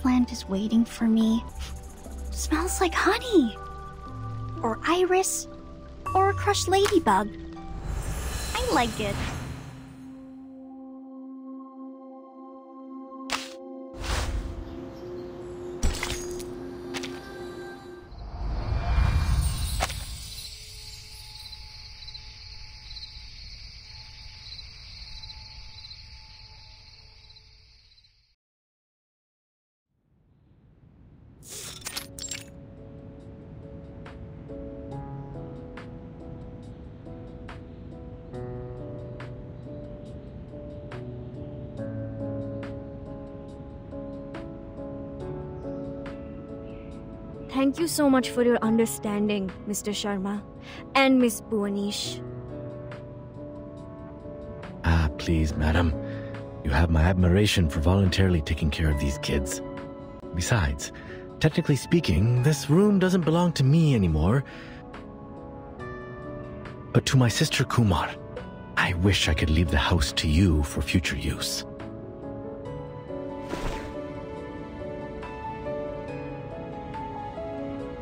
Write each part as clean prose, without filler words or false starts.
plant is waiting for me. Smells like honey. Or iris. Or a crushed ladybug. I like it. Thank you so much for your understanding, Mr. Sharma and Miss Bhuwanish. Please, madam. You have my admiration for voluntarily taking care of these kids. Besides, technically speaking, this room doesn't belong to me anymore, but to my sister Kumar. I wish I could leave the house to you for future use.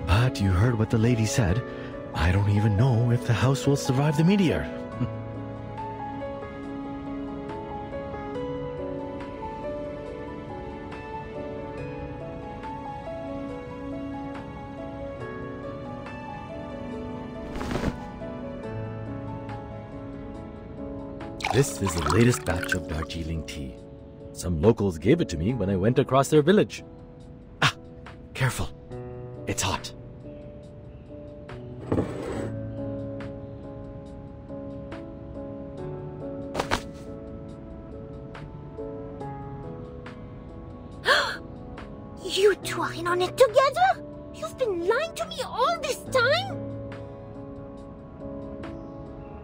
But you heard what the lady said. I don't even know if the house will survive the meteor. This is the latest batch of Darjeeling tea. Some locals gave it to me when I went across their village. Ah, careful. It's hot. You two are in on it together? You've been lying to me all this time?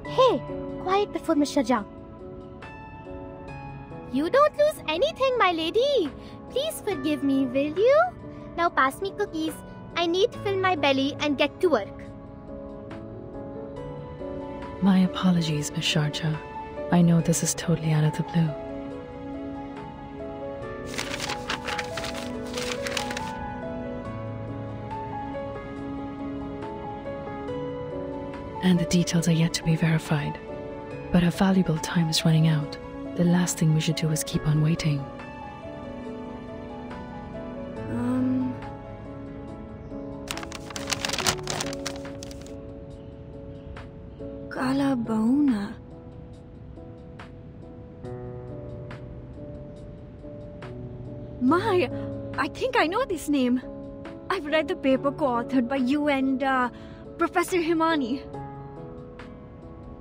Hey, quiet before Mr. Jha. You don't lose anything, my lady. Please forgive me, will you? Now pass me cookies. I need to fill my belly and get to work. My apologies, Miss Sharjah. I know this is totally out of the blue. And the details are yet to be verified. But our valuable time is running out. The last thing we should do is keep on waiting. Kala Bauna. My, I think I know this name. I've read the paper co-authored by you and Professor Himani.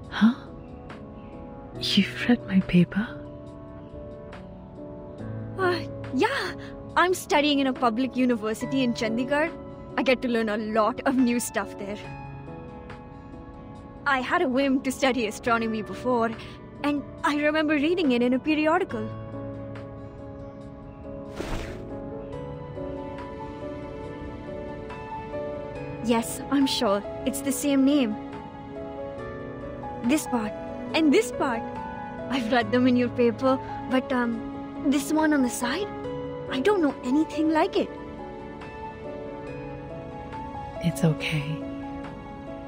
Huh? You've read my paper? Yeah, I'm studying in a public university in Chandigarh. I get to learn a lot of new stuff there. I had a whim to study astronomy before, and I remember reading it in a periodical. Yes, I'm sure. It's the same name. This part and this part. I've read them in your paper, but this one on the side, I don't know anything like it. It's okay.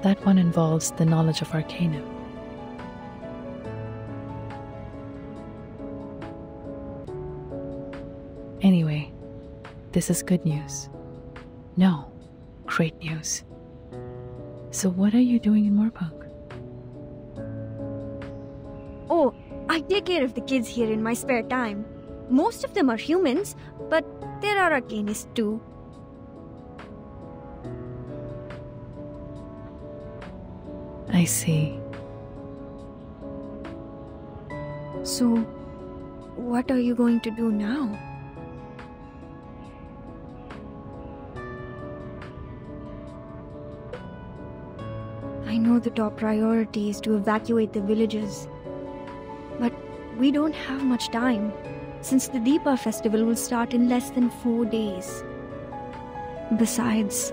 That one involves the knowledge of Arcanum. Anyway, this is good news. No, great news. So what are you doing in MorParkh? Oh, I take care of the kids here in my spare time. Most of them are humans, but there are arcanists too. I see. So, what are you going to do now? I know the top priority is to evacuate the villages. But we don't have much time, since the Deepa festival will start in less than 4 days. Besides,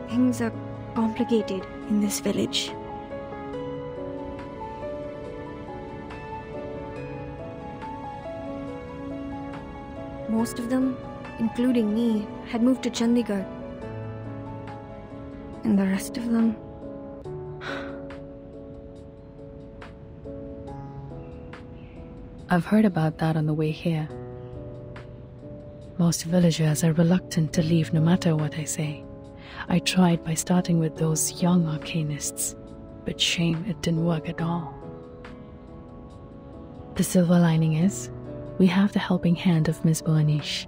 things are complicated in this village. Most of them including me, had moved to Chandigarh. And the rest of them... I've heard about that on the way here. Most villagers are reluctant to leave no matter what I say. I tried by starting with those young arcanists, but shame it didn't work at all. The silver lining is, we have the helping hand of Miss Burnish.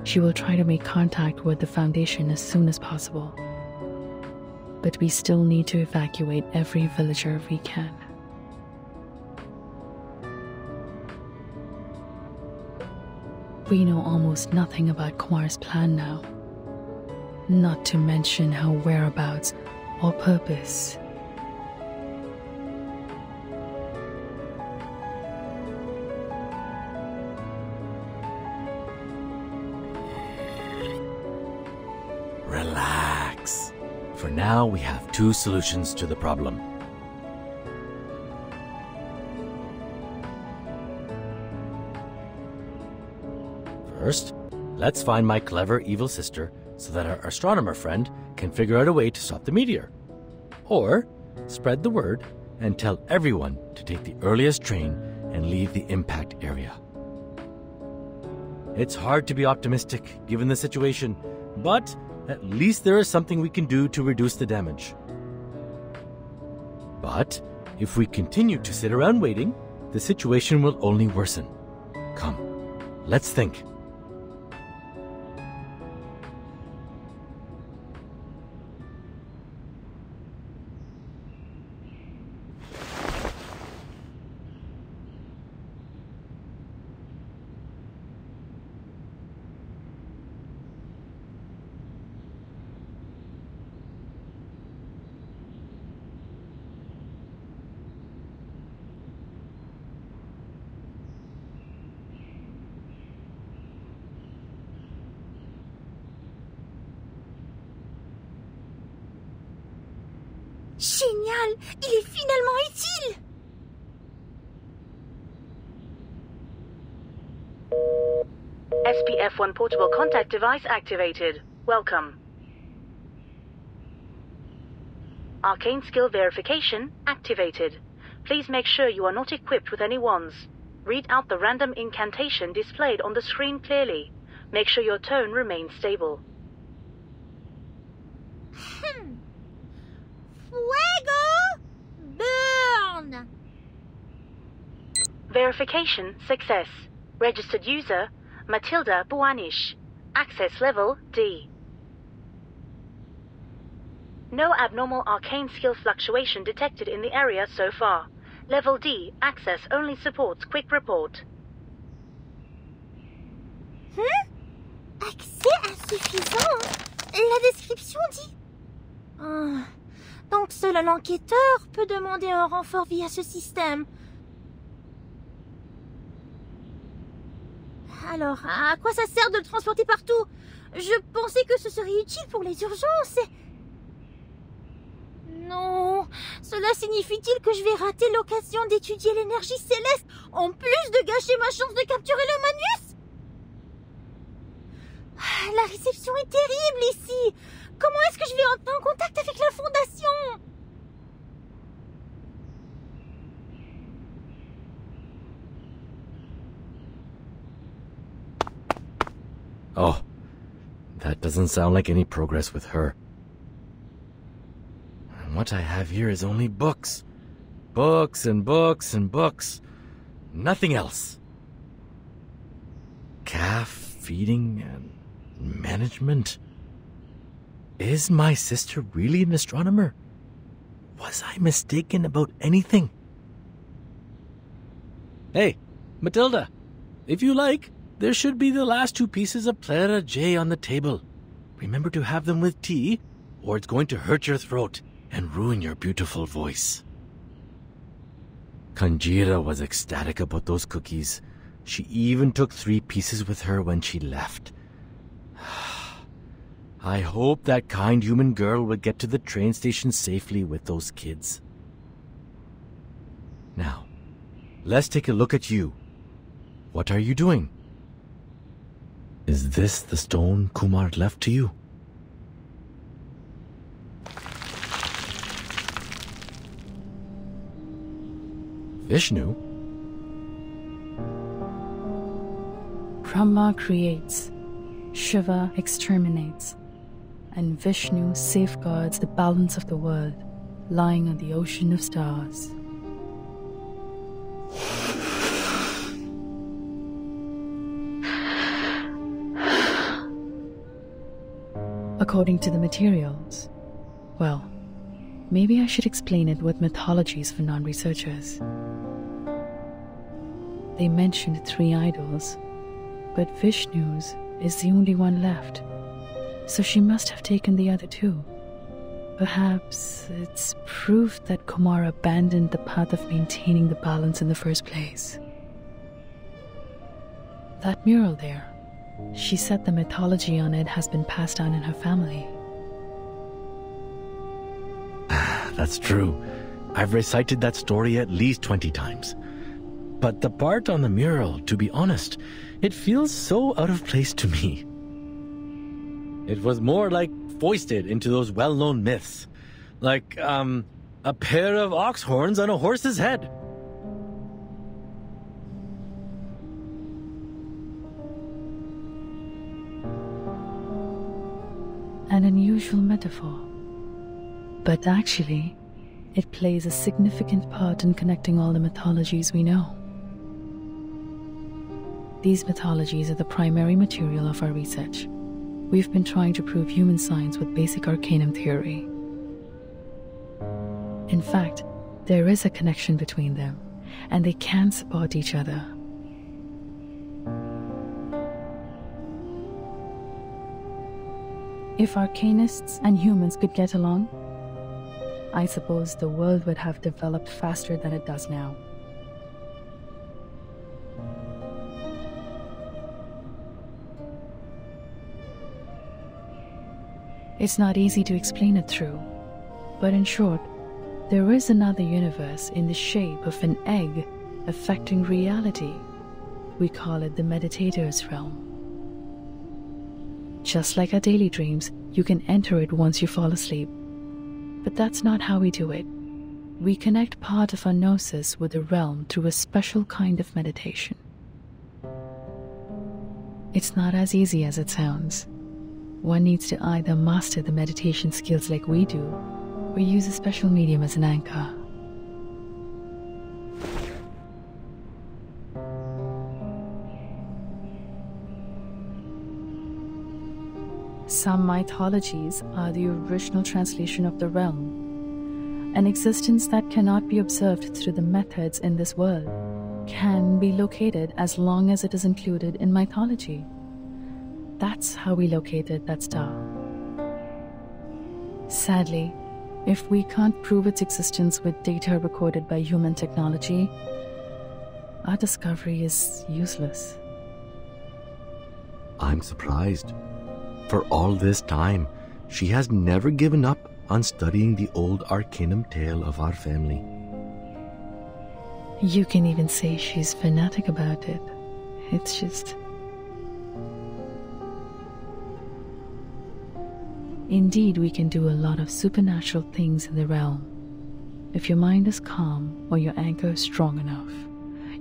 She will try to make contact with the Foundation as soon as possible. But we still need to evacuate every villager we can. We know almost nothing about Kumar's plan now. Not to mention her whereabouts or purpose. Relax. For now, we have two solutions to the problem. First, let's find my clever evil sister so that our astronomer friend can figure out a way to stop the meteor. Or, spread the word and tell everyone to take the earliest train and leave the impact area. It's hard to be optimistic given the situation, but at least there is something we can do to reduce the damage. But if we continue to sit around waiting, the situation will only worsen. Come, let's think. Génial! Il est finalement utile! SPF-1 portable contact device activated. Welcome. Arcane skill verification activated. Please make sure you are not equipped with any wands. Read out the random incantation displayed on the screen clearly. Make sure your tone remains stable. Fuego! Burn! Verification success. Registered user, Matilda Buanish. Access level D. No abnormal arcane skill fluctuation detected in the area so far. Level D, access only supports quick report. Accès insuffisant? La description dit... Donc seul l'enquêteur peut demander un renfort via ce système. Alors, à quoi ça sert de le transporter partout? Je pensais que ce serait utile pour les urgences. Non, cela signifie-t-il que je vais rater l'occasion d'étudier l'énergie céleste en plus de gâcher ma chance de capturer le Manus? La réception est terrible ici. Comment est-ce que je vais entrer en contact avec la Fondation? Oh, that doesn't sound like any progress with her. And what I have here is only books. Books and books and books. Nothing else. Calf feeding and management. Is my sister really an astronomer? Was I mistaken about anything? Hey, Matilda, if you like, there should be the last two pieces of Plera J on the table. Remember to have them with tea, or it's going to hurt your throat and ruin your beautiful voice. Kanjira was ecstatic about those cookies. She even took 3 pieces with her when she left. I hope that kind human girl will get to the train station safely with those kids. Now, let's take a look at you. What are you doing? Is this the stone Kumar left to you? Vishnu? Brahma creates, Shiva exterminates, and Vishnu safeguards the balance of the world, lying on the ocean of stars. According to the materials, well, maybe I should explain it with mythologies for non-researchers. They mentioned 3 idols, but Vishnu's is the only one left, so she must have taken the other 2. Perhaps it's proof that Kumar abandoned the path of maintaining the balance in the first place. That mural there, she said the mythology on it has been passed down in her family. That's true. I've recited that story at least 20 times. But the part on the mural, to be honest, it feels so out of place to me. It was more like foisted into those well-known myths. Like, a pair of ox horns on a horse's head. An unusual metaphor. But actually, it plays a significant part in connecting all the mythologies we know. These mythologies are the primary material of our research. We've been trying to prove human science with basic arcanum theory. In fact, there is a connection between them, and they can support each other. If arcanists and humans could get along, I suppose the world would have developed faster than it does now. It's not easy to explain it through, but in short, there is another universe in the shape of an egg affecting reality. We call it the meditator's realm. Just like our daily dreams, you can enter it once you fall asleep. But that's not how we do it. We connect part of our gnosis with the realm through a special kind of meditation. It's not as easy as it sounds. One needs to either master the meditation skills like we do, or use a special medium as an anchor. Some mythologies are the original translation of the realm. An existence that cannot be observed through the methods in this world can be located as long as it is included in mythology. That's how we located that star. Sadly, if we can't prove its existence with data recorded by human technology, our discovery is useless. I'm surprised. For all this time, she has never given up on studying the old arcanum tale of our family. You can even say she's fanatic about it. It's just... Indeed, we can do a lot of supernatural things in the realm. If your mind is calm or your anchor is strong enough,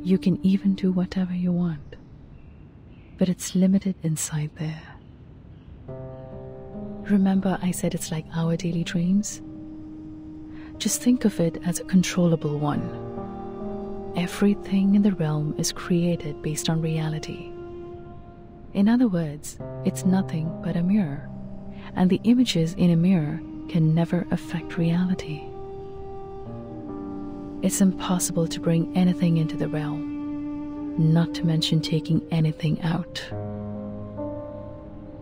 you can even do whatever you want. But it's limited inside there. Remember I said it's like our daily dreams? Just think of it as a controllable one. Everything in the realm is created based on reality. In other words, it's nothing but a mirror, and the images in a mirror can never affect reality. It's impossible to bring anything into the realm, not to mention taking anything out.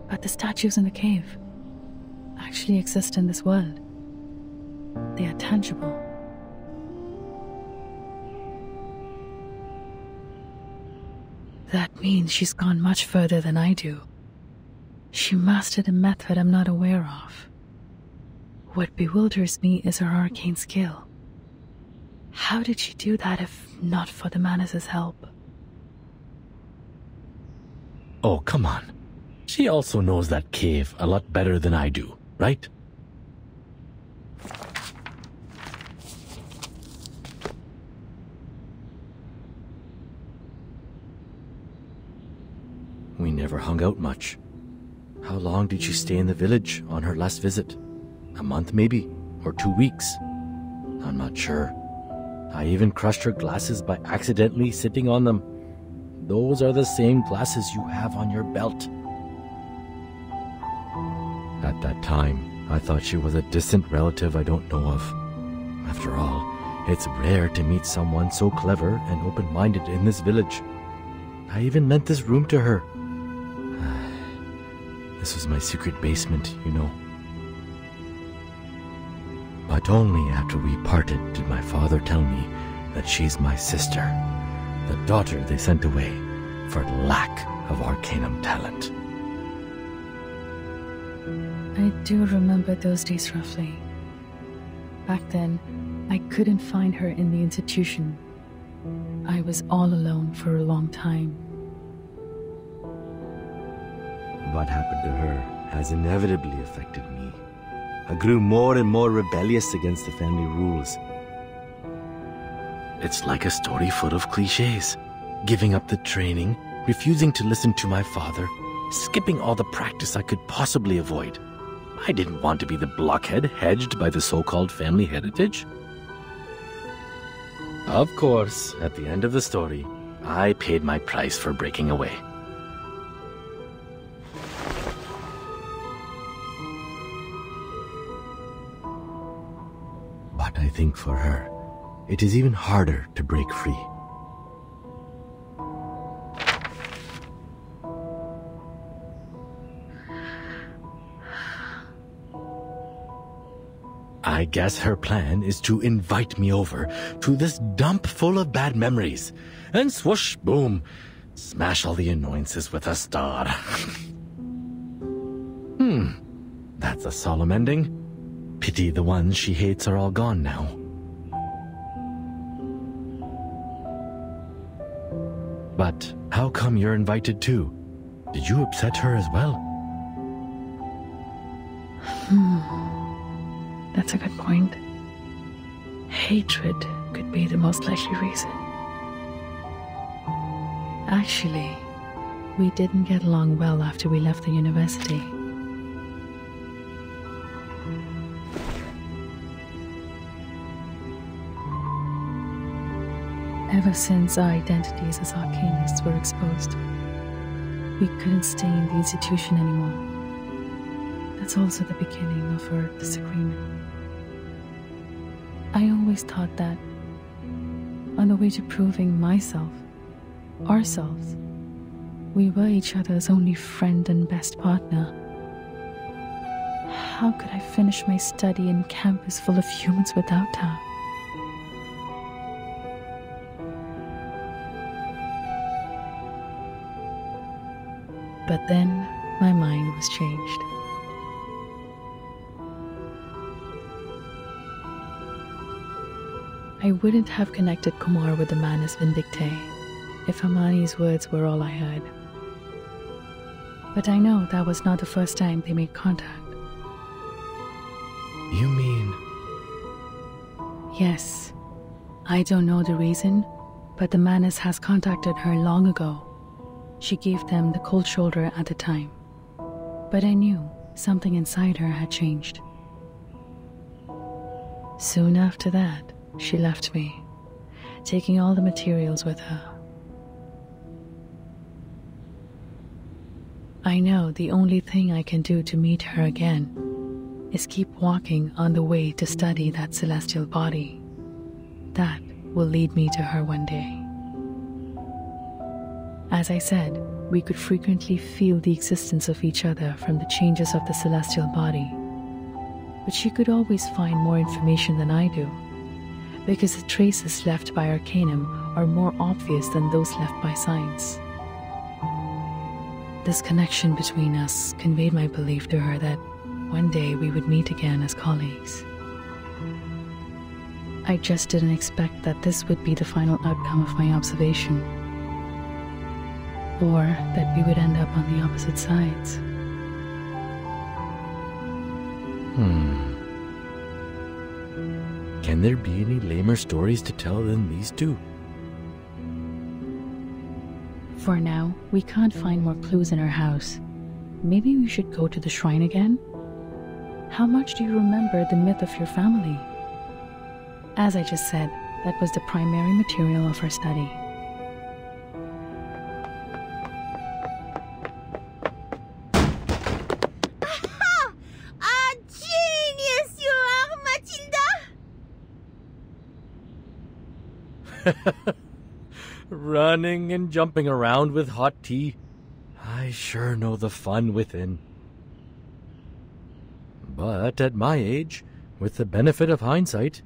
But the statues in the cave actually exist in this world. They are tangible. That means she's gone much further than I do. She mastered a method I'm not aware of. What bewilders me is her arcane skill. How did she do that if not for the Manas's help? Oh, come on. She also knows that cave a lot better than I do, right? We never hung out much. How long did she stay in the village on her last visit? A month maybe? Or 2 weeks? I'm not sure. I even crushed her glasses by accidentally sitting on them. Those are the same glasses you have on your belt. At that time, I thought she was a distant relative I don't know of. After all, it's rare to meet someone so clever and open-minded in this village. I even lent this room to her. This was my secret basement, you know. But only after we parted did my father tell me that she's my sister, the daughter they sent away for lack of arcanum talent. I do remember those days roughly. Back then, I couldn't find her in the institution. I was all alone for a long time. What happened to her has inevitably affected me. I grew more and more rebellious against the family rules. It's like a story full of cliches. Giving up the training, refusing to listen to my father, skipping all the practice I could possibly avoid. I didn't want to be the blockhead hedged by the so-called family heritage. Of course, at the end of the story, I paid my price for breaking away. But I think for her, it is even harder to break free. I guess her plan is to invite me over to this dump full of bad memories, and swoosh, boom, smash all the annoyances with a star. That's a solemn ending. Pity the ones she hates are all gone now. But how come you're invited too? Did you upset her as well? That's a good point. Hatred could be the most likely reason. Actually, we didn't get along well after we left the university. Ever since our identities as arcanists were exposed, we couldn't stay in the institution anymore. That's also the beginning of our disagreement. I always thought that, on the way to proving myself, ourselves, we were each other's only friend and best partner. How could I finish my study in campus full of humans without her? But then my mind was changed. I wouldn't have connected Kumar with the Manus Vindictae if Hermione's words were all I heard. But I know that was not the first time they made contact. You mean... Yes. I don't know the reason, but the Manus has contacted her long ago. She gave them the cold shoulder at the time. But I knew something inside her had changed. Soon after that, she left me, taking all the materials with her. I know the only thing I can do to meet her again is keep walking on the way to study that celestial body. That will lead me to her one day. As I said, we could frequently feel the existence of each other from the changes of the celestial body. But she could always find more information than I do, because the traces left by Arcanum are more obvious than those left by science. This connection between us conveyed my belief to her that one day we would meet again as colleagues. I just didn't expect that this would be the final outcome of my observation, or that we would end up on the opposite sides. Can there be any lamer stories to tell than these two? For now, we can't find more clues in our house. Maybe we should go to the shrine again? How much do you remember the myth of your family? As I just said, that was the primary material of our study. Aha! A genius you are, Matilda! Running and jumping around with hot tea. I sure know the fun within. But at my age, with the benefit of hindsight,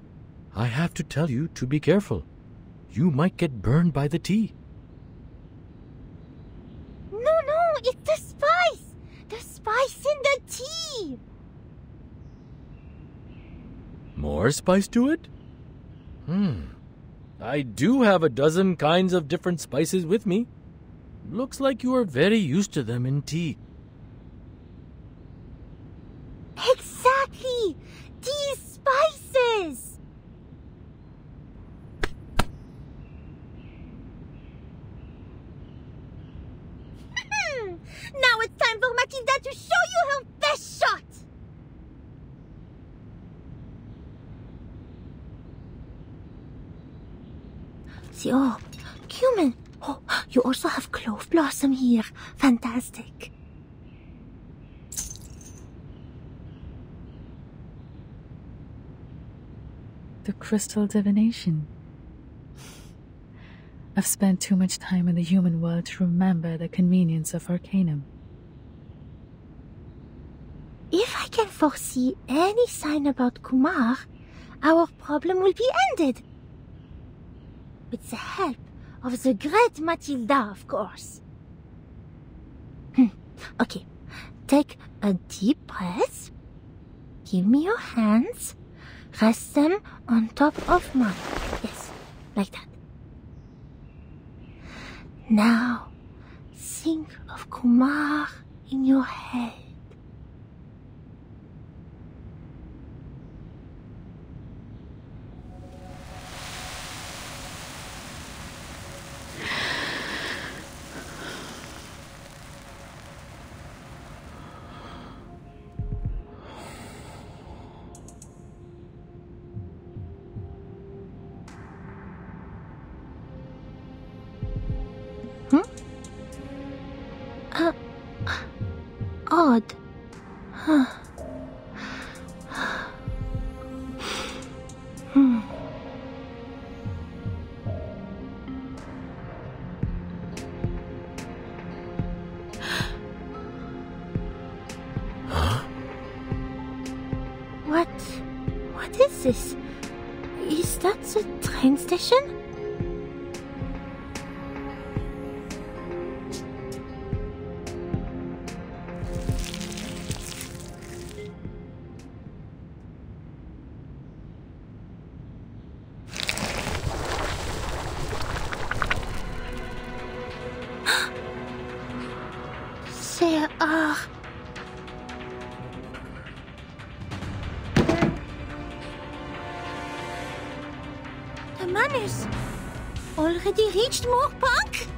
I have to tell you to be careful. You might get burned by the tea. No, it's the spice! The spice in the tea! More spice to it? I do have a dozen kinds of different spices with me. Looks like you are very used to them in tea. Exactly! These spices! Now it's time for Matilda to show you her best shot! Oh, cumin. Oh, you also have clove blossom here. Fantastic. The crystal divination. I've spent too much time in the human world to remember the convenience of arcanum. If I can foresee any sign about Kumar, our problem will be ended. With the help of the great Matilda, of course. Okay, take a deep breath. Give me your hands. Rest them on top of mine. Yes, like that. Now, think of Kumar in your head. Odd. Huh. What is this? Is that the train station? There are... The manners already reached MorParkh?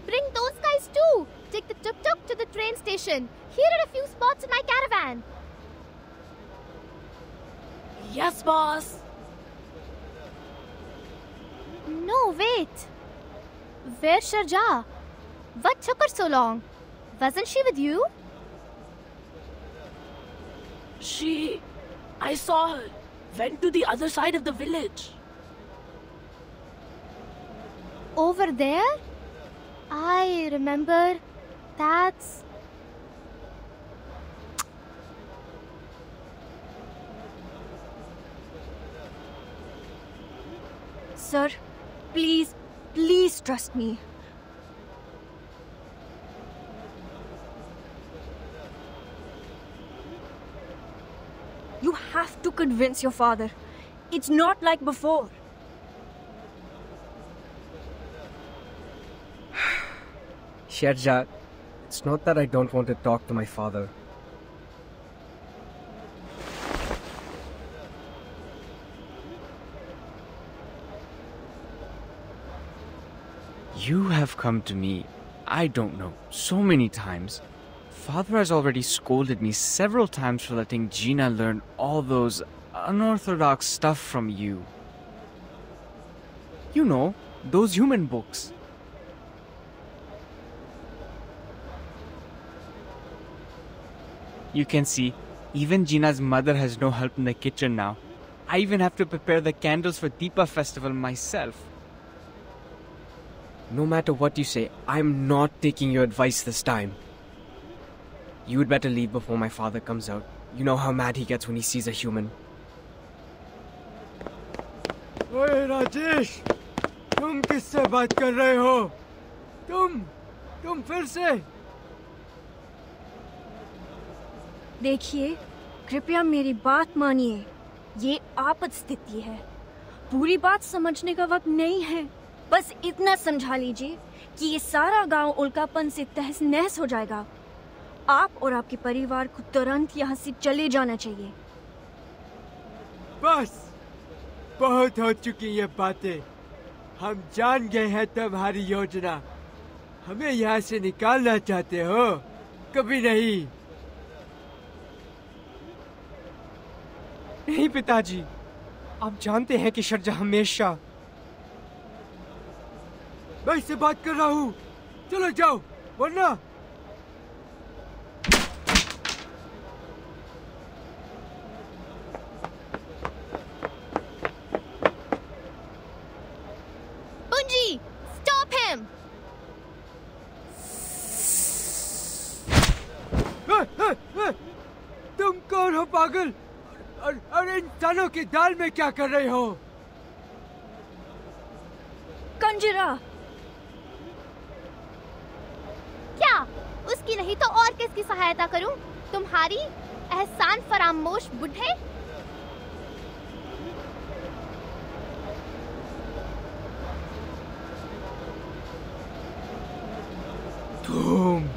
Bring those guys too. Take the tuk-tuk to the train station. Here are a few spots in my caravan. Yes, boss. No, wait. Where's Sharjah? What took her so long? Wasn't she with you? I saw her. Went to the other side of the village. over there? I remember. That's... Sir, please, please trust me. You have to convince your father. It's not like before. Sherjat, it's not that I don't want to talk to my father. You have come to me, I don't know, so many times. Father has already scolded me several times for letting Gina learn all those unorthodox stuff from you. You know, those human books. You can see, even Gina's mother has no help in the kitchen now. I even have to prepare the candles for Deepa festival myself. No matter what you say, I'm not taking your advice this time. You would better leave before my father comes out. You know how mad he gets when he sees a human. ओए राजेश, तुम किससे बात कर रहे हो? तुम फिर से? देखिए, कृपया मेरी बात मानिए। ये आपात स्थिति है। पूरी बात समझने का वक्त नहीं है। बस इतना समझा लीजिए कि ये सारा गांव उल्कापन से तहस नहस हो जाएगा। आप और आपके परिवार को तुरंत यहाँ से चले जाना चाहिए। बस, बहुत हो चुकी ये बातें। हम जान गए हैं तुम्हारी योजना। हमें यहाँ से निकालना चाहते हो? कभी नहीं। नहीं पिताजी, आप जानते हैं कि शर्जा हमेशा... मैं इससे बात कर रहा हूँ। चलो जाओ, वरना... Bunji, stop him! तुम कौन हो पागल? और इंसानों की दाल में क्या कर रहे हो? कंजरा! क्या? उसकी नहीं तो और किसकी सहायता करूं? तुम्हारी एहसान फरामोश बुढ़े? तुम...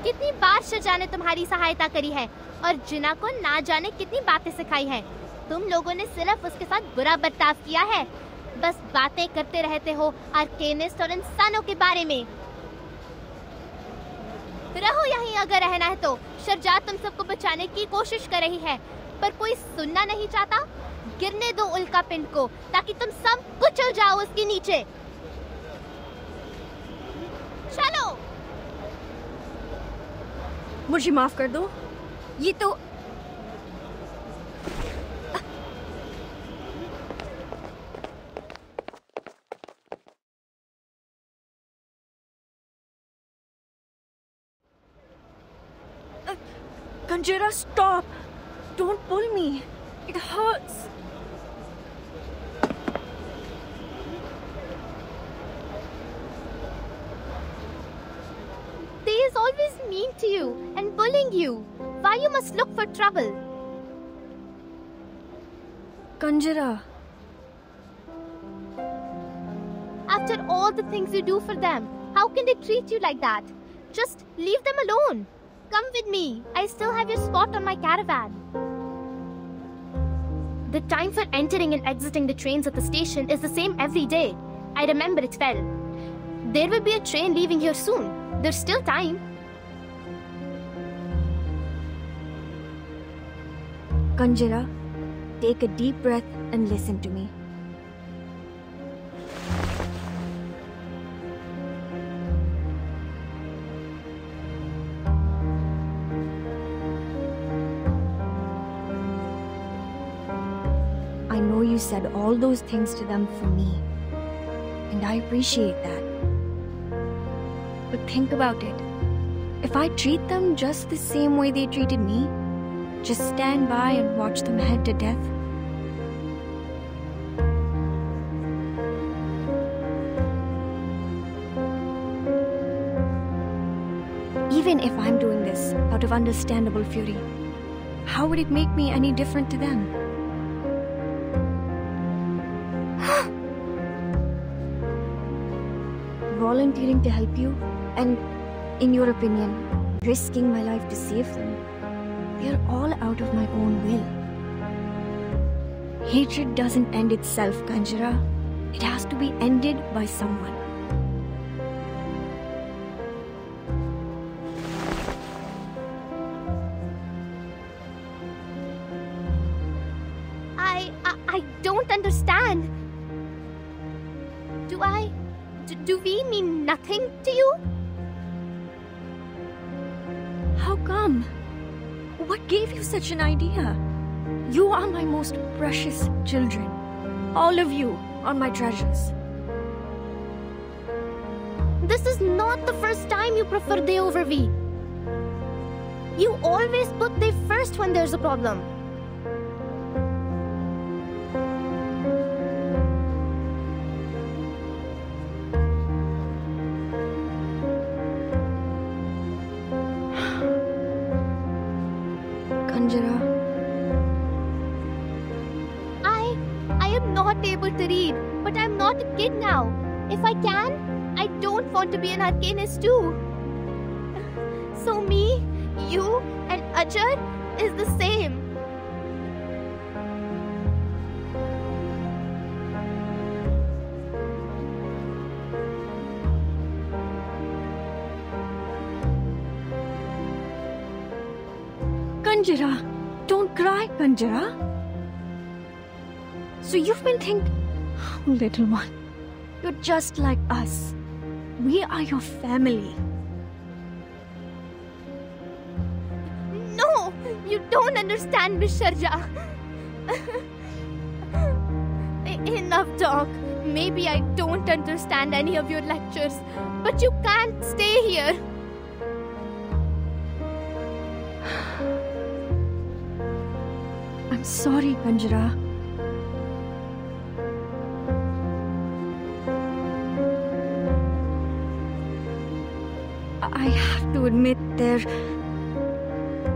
कितनी बार शजा ने तुम्हारी सहायता करी है और जिना को ना जाने कितनी बातें सिखाई हैं। तुम लोगों ने सिर्फ उसके साथ बुरा बर्ताव किया है। बस बातें करते रहते हो आर्केनिस्ट और इंसानों के बारे में। रहो यहीं अगर रहना है तो। शरजात तुम सबको बचाने की कोशिश कर रही है, पर कोई सुनना नहीं चाहता। गिरने दो उल्का पिंड को ताकि तुम सब कुचल जाओ उसके नीचे। चलो। मुझे माफ कर दो। ये तो... Kanjira, stop! Don't pull me. It hurts. They is always mean to you and bullying you. Why you must look for trouble? Kanjira. After all the things you do for them, how can they treat you like that? Just leave them alone. Come with me. I still have your spot on my caravan. The time for entering and exiting the trains at the station is the same every day. I remember it well. There will be a train leaving here soon. There's still time. Kanjira, take a deep breath and listen to me. I know you said all those things to them for me. And I appreciate that. But think about it. If I treat them just the same way they treated me, just stand by and watch them head to death, even if I'm doing this out of understandable fury, how would it make me any different to them? Volunteering to help you, and, in your opinion, risking my life to save them, they're all out of my own will. Hatred doesn't end itself, Kanjara. It has to be ended by someone. I don't understand. Do we mean nothing to you? How come? What gave you such an idea? You are my most precious children. All of you are my treasures. This is not the first time you prefer they over we. You always put they first when there's a problem. Kanjara. I am not able to read, but I'm not a kid now. If I can, I don't want to be an arcanist too. So me, you, and Ajar is the same. Kanjara, don't cry, Kanjara. So you've been thinking, oh, little one, you're just like us. We are your family. No, you don't understand, Miss Sharja. Enough talk. Maybe I don't understand any of your lectures, but you can't stay here. I'm sorry, Kanjara. I have to admit they're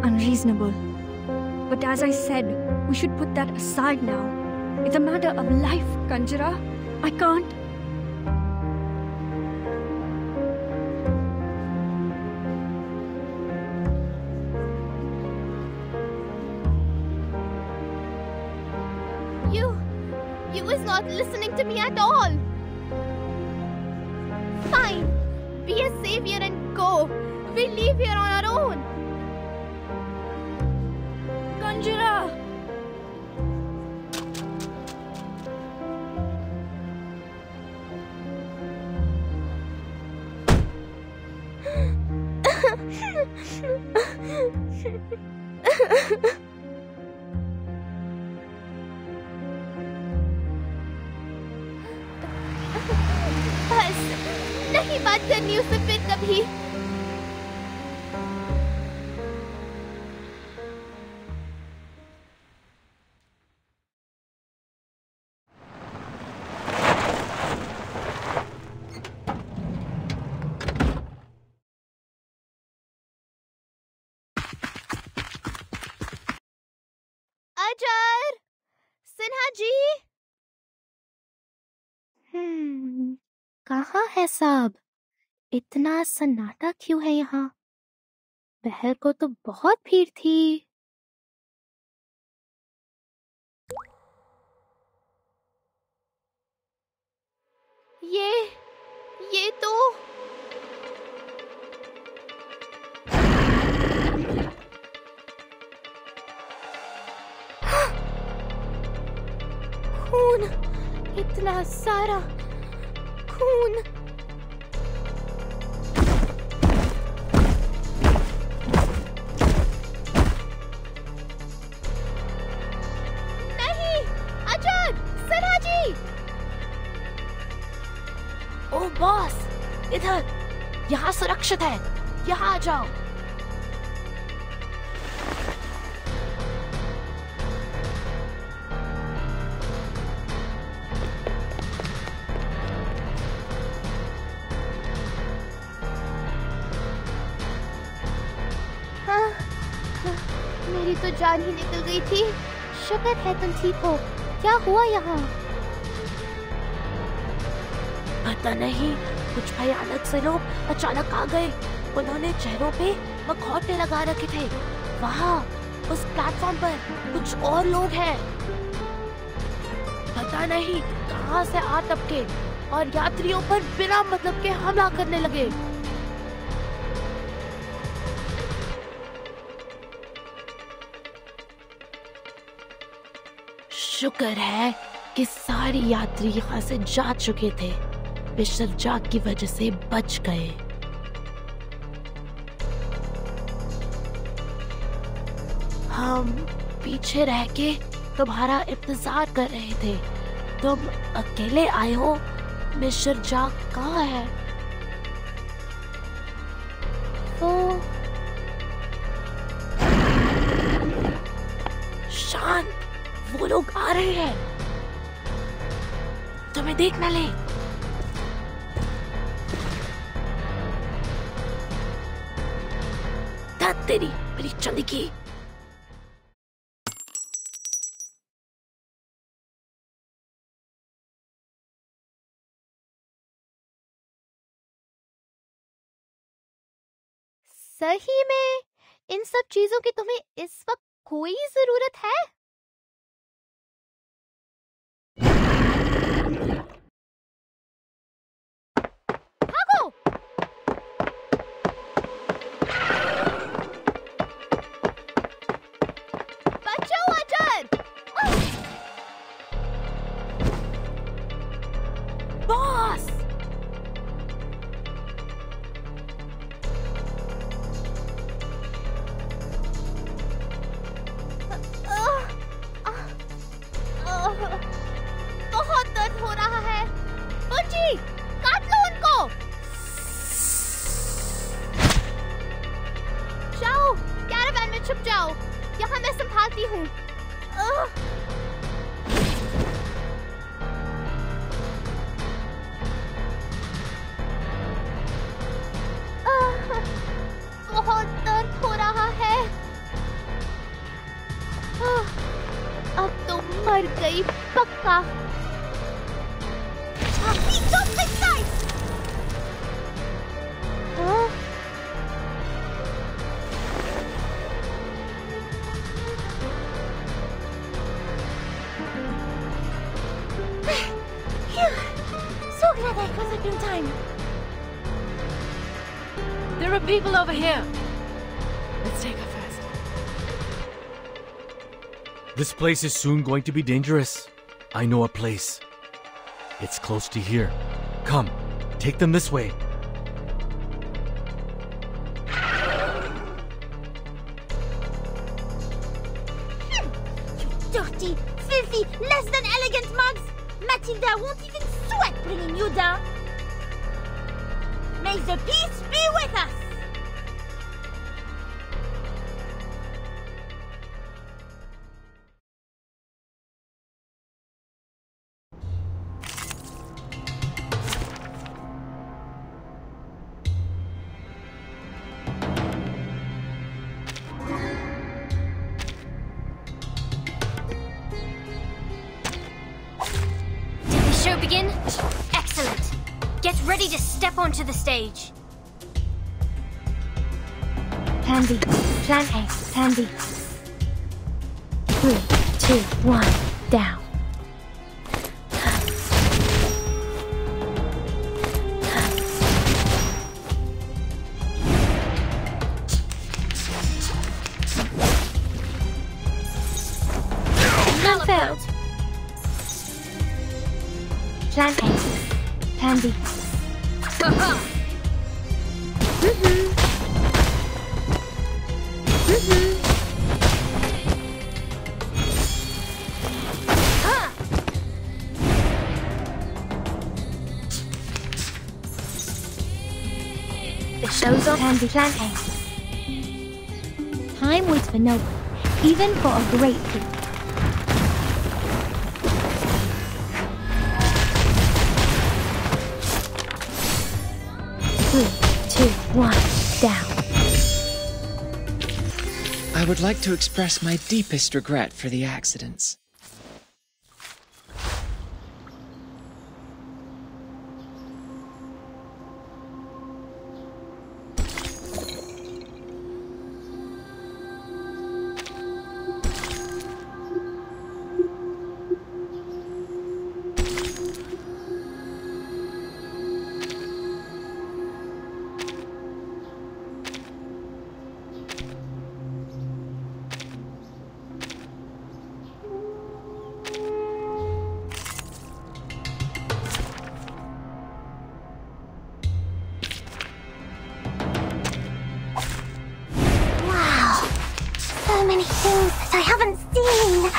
unreasonable. But as I said, we should put that aside now. It's a matter of life, Kanjara. I can't. You is not listening to me at all. Fine. Be a savior and go. We leave here on our own. Kanjara! बस नहीं बात करनी उससे फिर कभी. अजर, सिन्हा जी. कहाँ है सब? इतना सन्नाटा क्यों है यहाँ? बहर को तो बहुत भीड़ थी. ये तो खून, इतना सारा खून. नहीं, अजय. बॉस, इधर, यहाँ सुरक्षित है, यहाँ आ जाओ। मेरी तो जान ही निकल गई थी। शुक्र है तुम ठीक हो। क्या हुआ यहाँ? पता नहीं, कुछ भयानक से लोग अचानक आ गए। उन्होंने चेहरों पे मखौटे लगा रखे थे। वहाँ उस प्लेटफॉर्म पर कुछ और लोग हैं। पता नहीं कहाँ से आ टपके और यात्रियों पर बिना मतलब के हमला करने लगे। शुक्र है कि सारे यात्री यहाँ से जा चुके थे। वे शर्जाक की वजह से बच गए। हम पीछे रह के तुम्हारा इंतजार कर रहे थे। तुम अकेले आए हो? मिस्टर जाक कहाँ है? शांत, वो लोग आ रहे हैं। तुम्हें देख न ले। धत तेरी, मेरी चंदी की। सही में इन सब चीजों की तुम्हें इस वक्त कोई जरूरत है? भागो! बचाओ अजर! बॉस! बहुत दर्द हो रहा है। बुच्ची, काट लो उनको। जाओ, कैरावैन में छुप जाओ। यहाँ मैं संभालती हूँ। बहुत दर्द हो रहा है। अब तो मर गई पक्का। So glad I got it in time. There are people over here. Let's take her first. This place is soon going to be dangerous. I know a place. It's close to here. Come, take them this way. Dirty, filthy, less than elegant mugs! Matilda won't even sweat bringing you down! May the peace be with us! Begin? Excellent. Get ready to step onto the stage. Plan B, Plan A, Plan B. 3, 2, 1, down. Failed. Plan A, Plan B. The show's on and be planting. Time waits for no one, even for a great people. 3, 2, 1, down. I would like to express my deepest regret for the accidents. So many things that I haven't seen.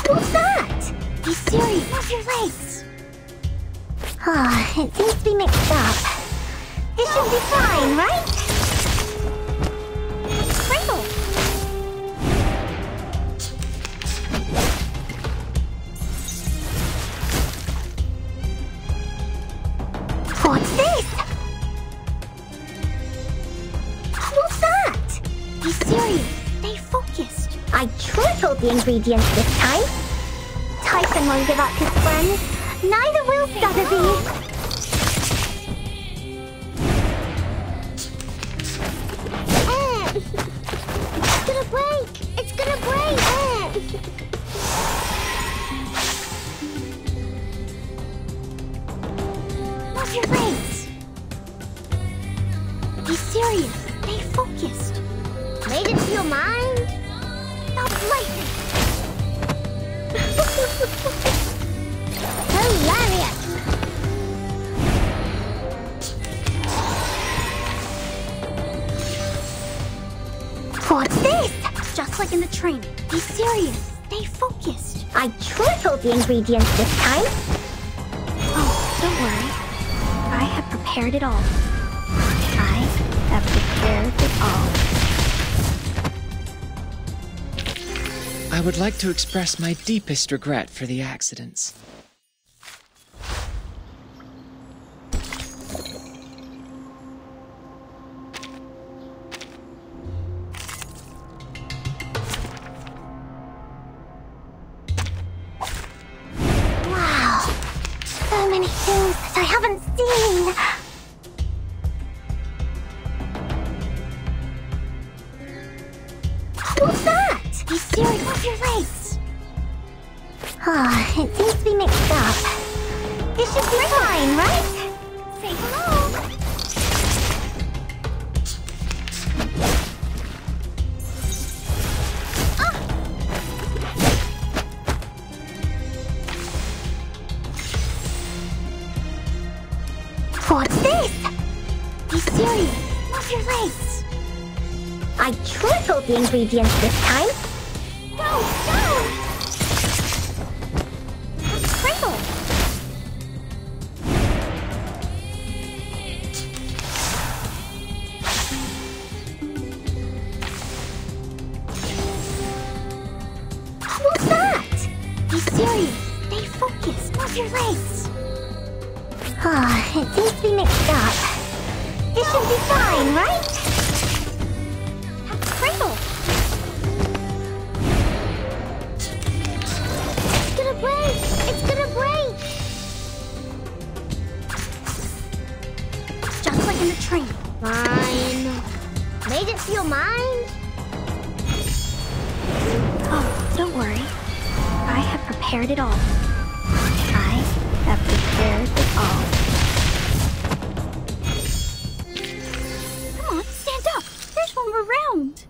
What's that? Be serious. What's your legs? It seems to be mixed up. It should be fine, right? Sprinkle. What's this? What's that? Be serious. Stay focused. I tripled the ingredients this time. Typhon won't give up his friends. Neither will Sotheby. It's gonna break. It's gonna break. What's your legs? Be serious. Stay focused. Made it to your mind? Stop lightning. Hilarious. What's this? Just like in the training. Be serious. Stay focused. I tripled the ingredients this time. Oh, don't worry. I have prepared it all. I have prepared it all. I would like to express my deepest regret for the accidents. Wow. So many things that I haven't seen. What's that? Be serious. What's your legs? It seems to be mixed up. It should be fine, right? Say hello. What's this? Be serious. What's your legs? I tripled the ingredients this time. Go! Sprinkle! What's that? Be serious. Stay focused. What's your legs? It seems to be mixed up. It should be fine, right? Sprinkle! It's gonna break! It's gonna break! Just like in the training. Fine. Made it to your mind? Oh, don't worry. I have prepared it all. I have prepared it all. Come on, stand up. There's one more round.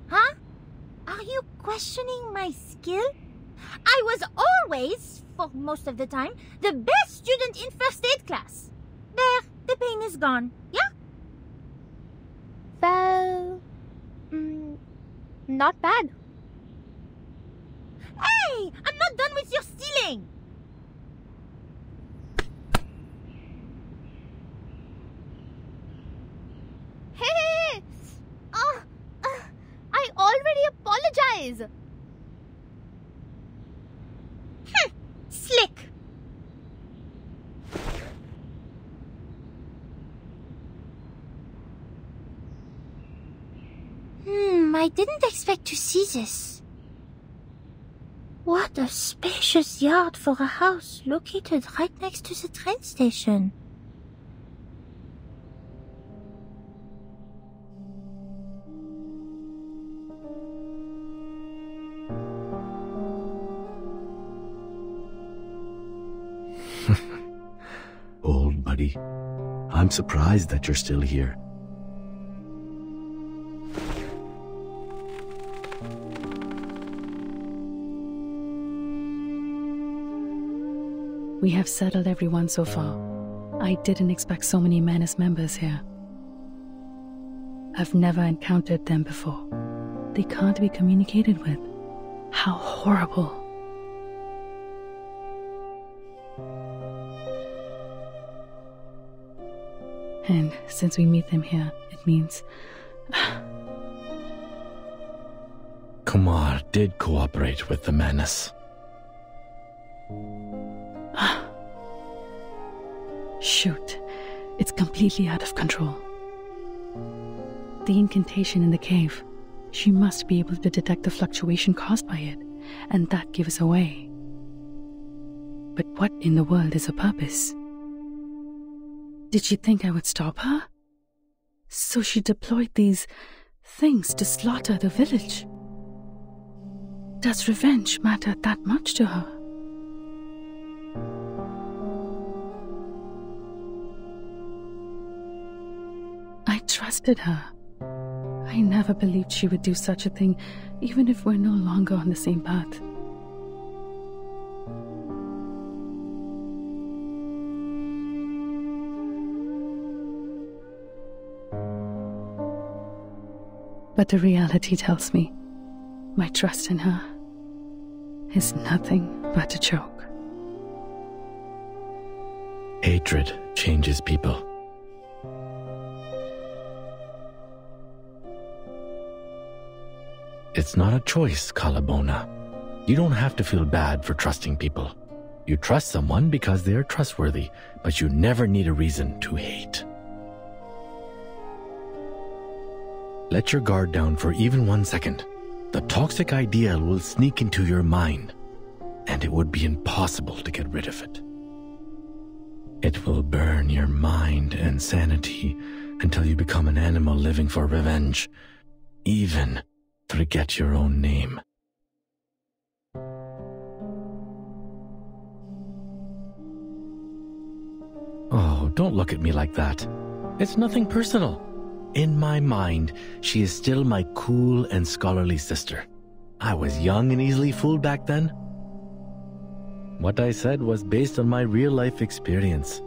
Huh? Are you questioning my skill? I was always, for most of the time, the best student in first aid class. There, the pain is gone. Yeah? Well, not bad. Hey! I'm not done with your stealing! Hey! I already apologize. Slick! I didn't expect to see this. What a spacious yard for a house located right next to the train station. Old buddy, I'm surprised that you're still here. We have settled everyone so far. I didn't expect so many men as members here. I've never encountered them before. They can't be communicated with. How horrible. And since we meet them here, it means... Kumar did cooperate with the menace. Shoot, it's completely out of control. The incantation in the cave. She must be able to detect the fluctuation caused by it, and that gives away. But what in the world is her purpose? Did she think I would stop her? So she deployed these things to slaughter the village. Does revenge matter that much to her? I trusted her. I never believed she would do such a thing, even if we're no longer on the same path. But the reality tells me my trust in her is nothing but a joke. Hatred changes people. It's not a choice, Kalabona. You don't have to feel bad for trusting people. You trust someone because they are trustworthy, but you never need a reason to hate. Let your guard down for even 1 second. The toxic idea will sneak into your mind, and it would be impossible to get rid of it. It will burn your mind and sanity until you become an animal living for revenge, even forget your own name. Oh, don't look at me like that. It's nothing personal. In my mind, she is still my cool and scholarly sister. I was young and easily fooled back then. What I said was based on my real-life experience.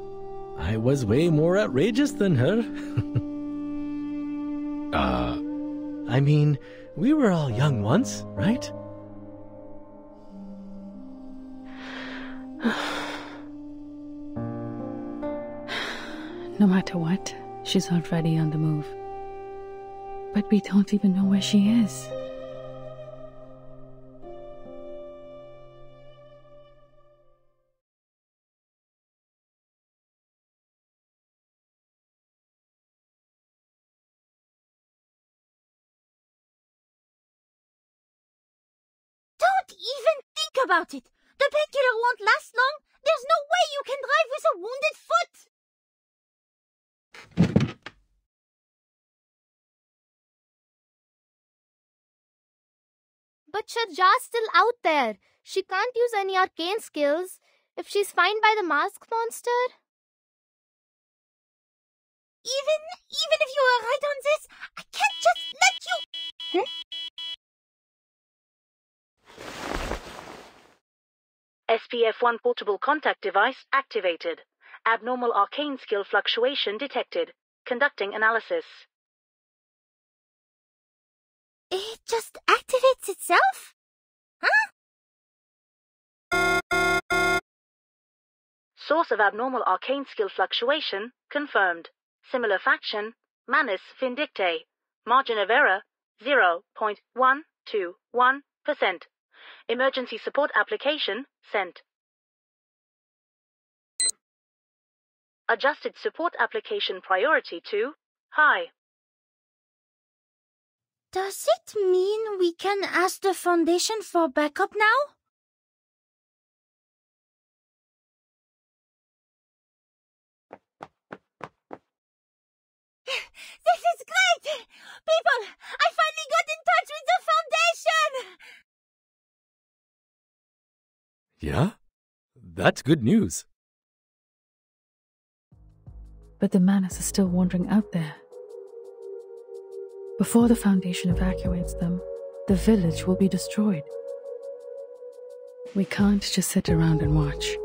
I was way more outrageous than her. I mean, we were all young once, right? No matter what, she's already on the move. But we don't even know where she is. Don't even think about it! The painkiller won't last long! There's no way you can drive with a wounded foot! But Sharja's still out there. She can't use any arcane skills if she's found by the masked monster. Even if you were right on this, I can't just let you... SPF-1 portable contact device activated. Abnormal arcane skill fluctuation detected. Conducting analysis. It just activates itself? Huh? Source of abnormal arcane skill fluctuation confirmed. Similar faction, Manus Vindictae. Margin of error, 0.121%. Emergency support application sent. Adjusted support application priority to high. Does it mean we can ask the Foundation for backup now? This is great! People, I finally got in touch with the Foundation! Yeah? That's good news. But the Manus is still wandering out there. Before the Foundation evacuates them, the village will be destroyed. We can't just sit around and watch.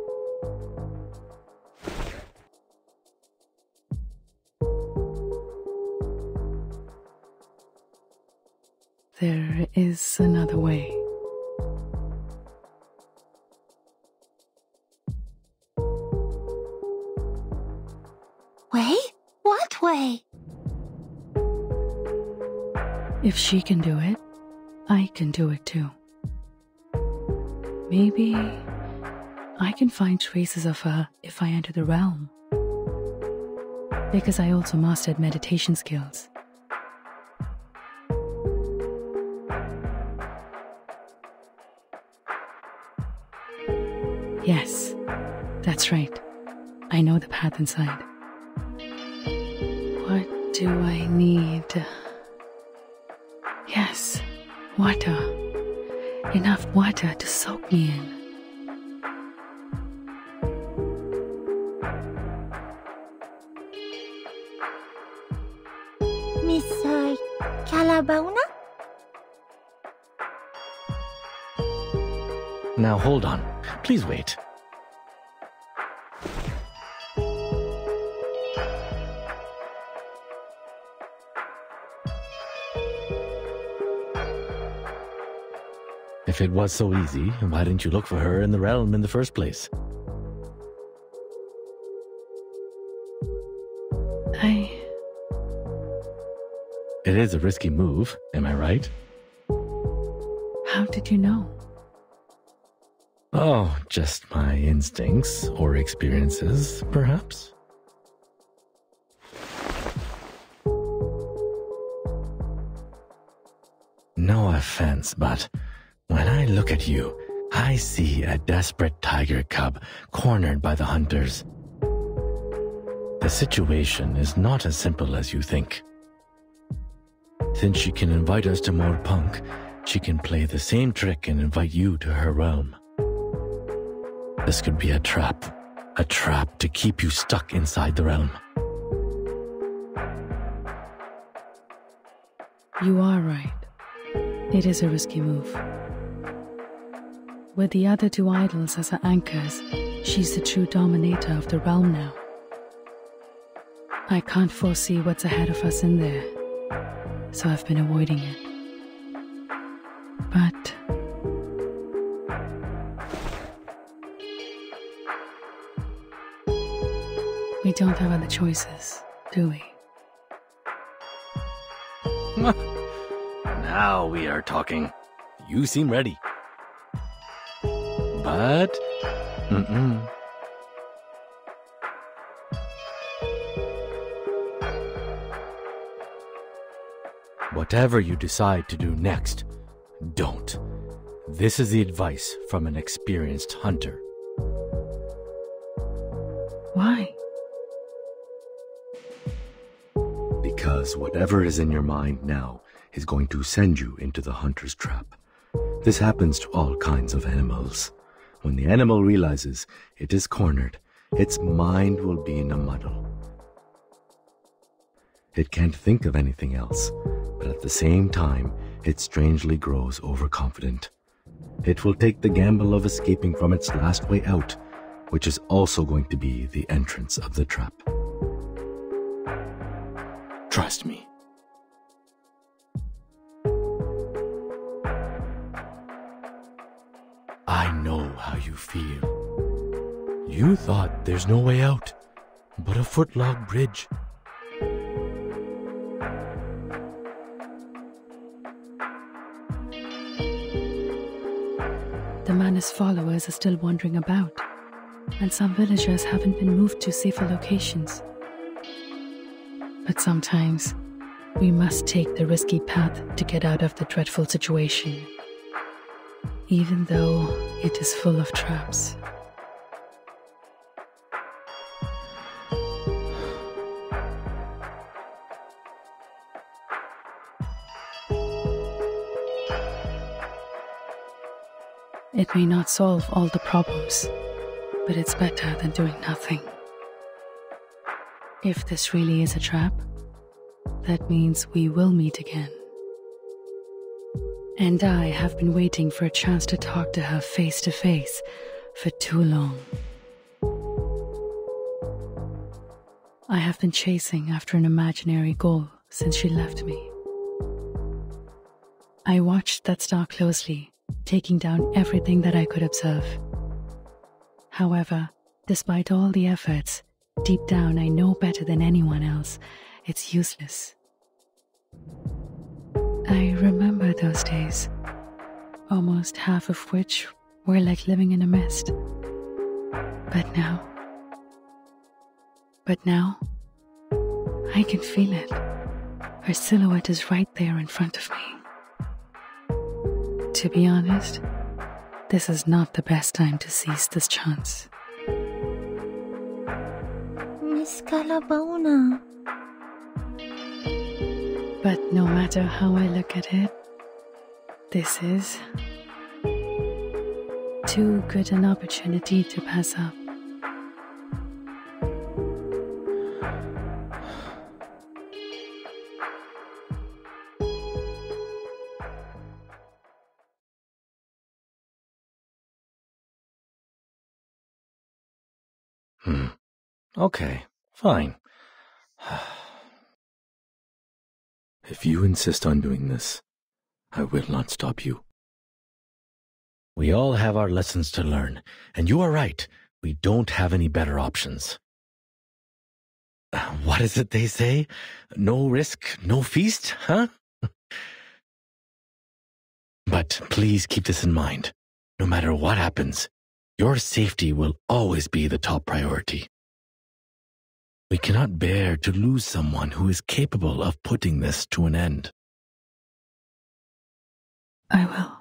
There is another way. Way? What way? If she can do it, I can do it too. Maybe I can find traces of her if I enter the realm. Because I also mastered meditation skills. Yes, that's right. I know the path inside. What do I need? Yes, water. Enough water to soak me in. Miss Calabauna? Now hold on. Please wait. If it was so easy, why didn't you look for her in the realm in the first place? It is a risky move, am I right? How did you know? Oh, just my instincts or experiences, perhaps? No offense, but when I look at you, I see a desperate tiger cub cornered by the hunters. The situation is not as simple as you think. Since she can invite us to MorParkh, she can play the same trick and invite you to her realm. This could be a trap to keep you stuck inside the realm. You are right. It is a risky move. With the other two idols as her anchors, she's the true dominator of the realm now. I can't foresee what's ahead of us in there, so I've been avoiding it. But we don't have other choices, do we? Now we are talking. You seem ready. But... Whatever you decide to do next, don't. This is the advice from an experienced hunter. Why? Because whatever is in your mind now is going to send you into the hunter's trap. This happens to all kinds of animals. When the animal realizes it is cornered, its mind will be in a muddle. It can't think of anything else, but at the same time, it strangely grows overconfident. it will take the gamble of escaping from its last way out, which is also going to be the entrance of the trap. Trust me. I know how you feel. You thought there's no way out but a foot-log bridge. The man's followers are still wandering about, and some villagers haven't been moved to safer locations. But sometimes, we must take the risky path to get out of the dreadful situation, even though it is full of traps. It may not solve all the problems, but it's better than doing nothing. If this really is a trap, that means we will meet again. And I have been waiting for a chance to talk to her face to face for too long. I have been chasing after an imaginary goal since she left me. I watched that star closely, taking down everything that I could observe. However, despite all the efforts, deep down I know better than anyone else, it's useless. I remember those days, almost half of which were like living in a mist. But now, I can feel it. Her silhouette is right there in front of me. To be honest, this is not the best time to seize this chance. Miss Calabona. But no matter how I look at it, this is too good an opportunity to pass up. Okay, fine. If you insist on doing this, I will not stop you. We all have our lessons to learn, and you are right. We don't have any better options. What is it they say? No risk, no feast, huh? But please keep this in mind. No matter what happens, your safety will always be the top priority. We cannot bear to lose someone who is capable of putting this to an end. I will.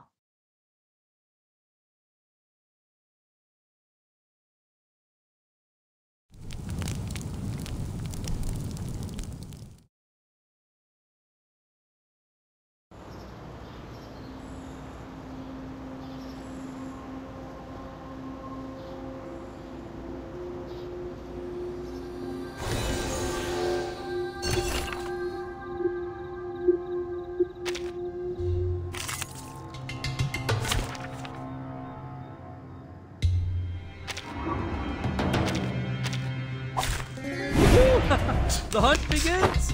The hunt begins!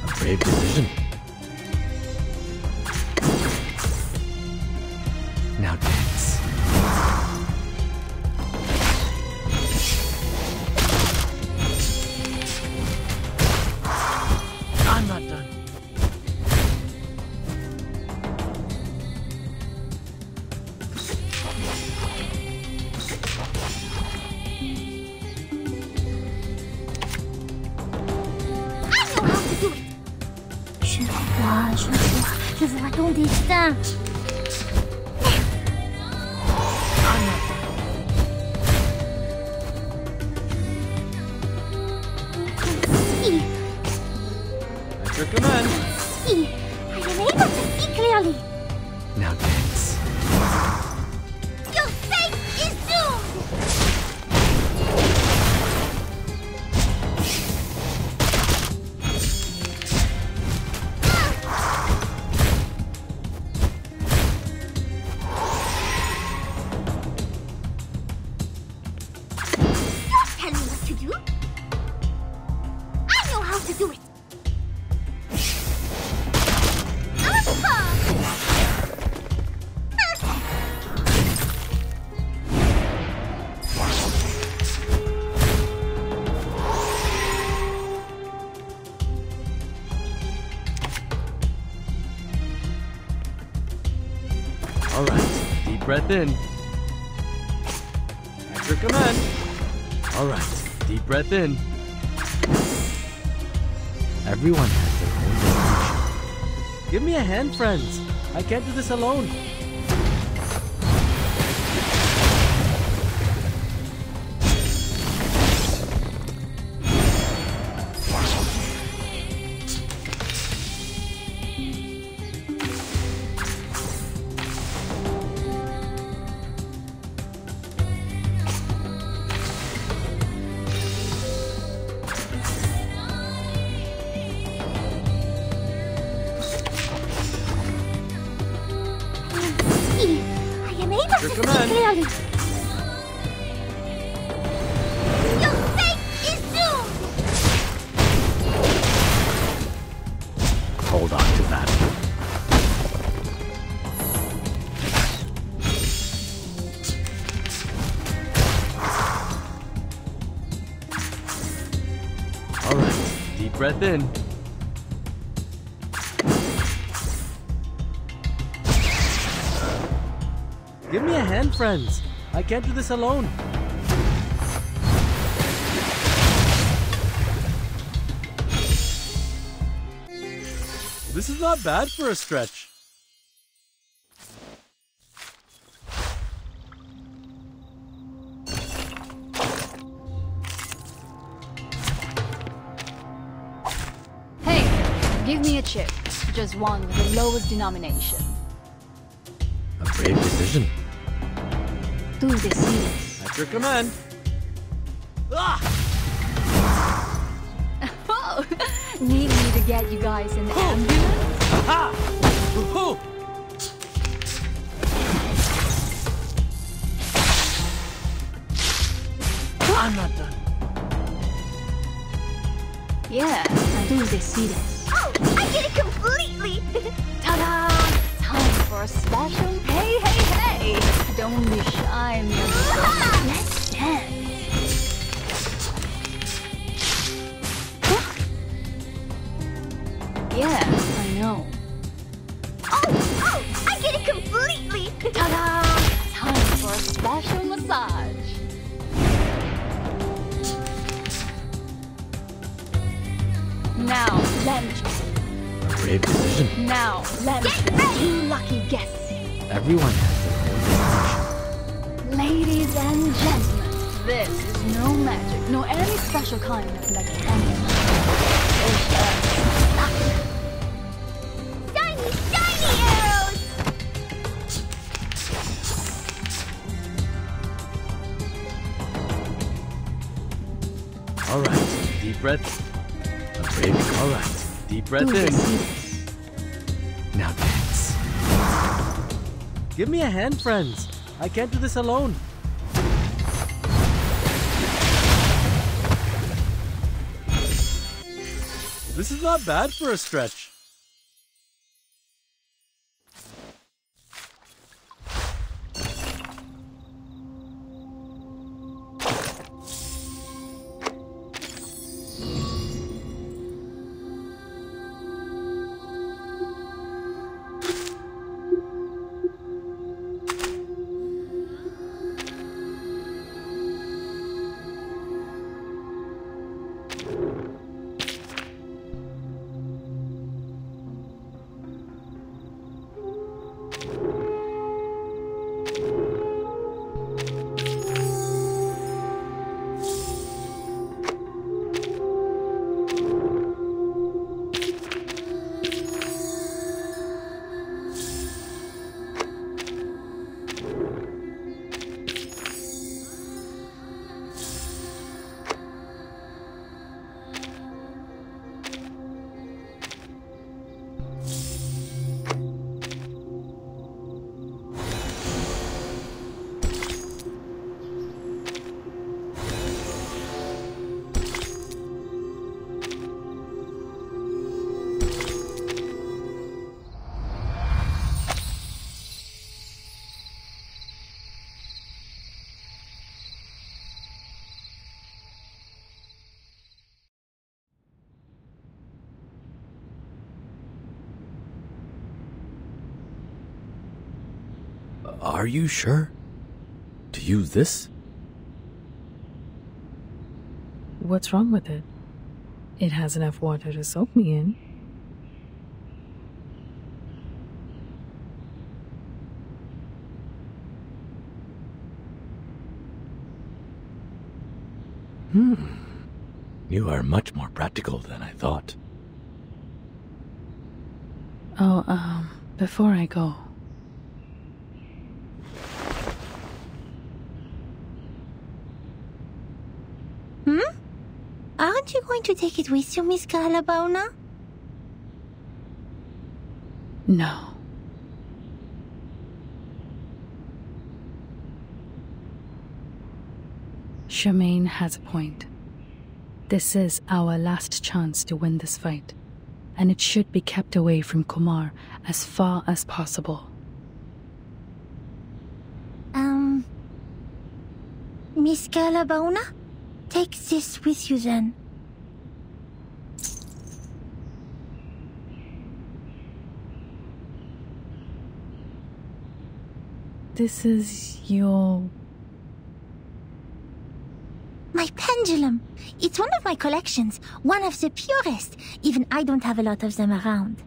A brave decision. Now dance. I'm not done. Je vois ton destin. breath in. At your command. All right, deep breath in. Everyone has their own destination. Give me a hand, friends. I can't do this alone. I am able to see clearly. Your fate is doomed! Hold on to that. All right, deep breath in. Give me a hand, friends. I can't do this alone. This is not bad for a stretch. Hey, give me a chip. Just one with the lowest denomination. A brave decision. Tú decides. At your command. Ah! Oh, need me to get you guys in the ambulance? Ha! Woohoo! I'm not done. Yeah, tú decides. Oh, I get it completely! Ta-da! Time for a special. Hey, hey, hey! Don't be shy, Mr. Let's dance. Yeah, I know. Oh, I get it completely! Ta-da! Time for a special massage. Now, let me try. A brave decision. Now, let me try. You lucky guess. Everyone has their own destination. Ladies and gentlemen, this is no magic, nor any special kind of mechanic. It's just luck. Shiny, shiny arrows! All right, deep breath. A brave. All right, deep breath in. Now dance. Give me a hand, friends. I can't do this alone. This is not bad for a stretch. Are you sure? To use this? What's wrong with it? It has enough water to soak me in. You are much more practical than I thought. Oh, before I go. Aren't you going to take it with you, Miss Calabona? No. Charmaine has a point. This is our last chance to win this fight, and it should be kept away from Kumar as far as possible. Miss Calabona? Take this with you then. This is your... My pendulum. It's one of my collections, one of the purest. Even I don't have a lot of them around.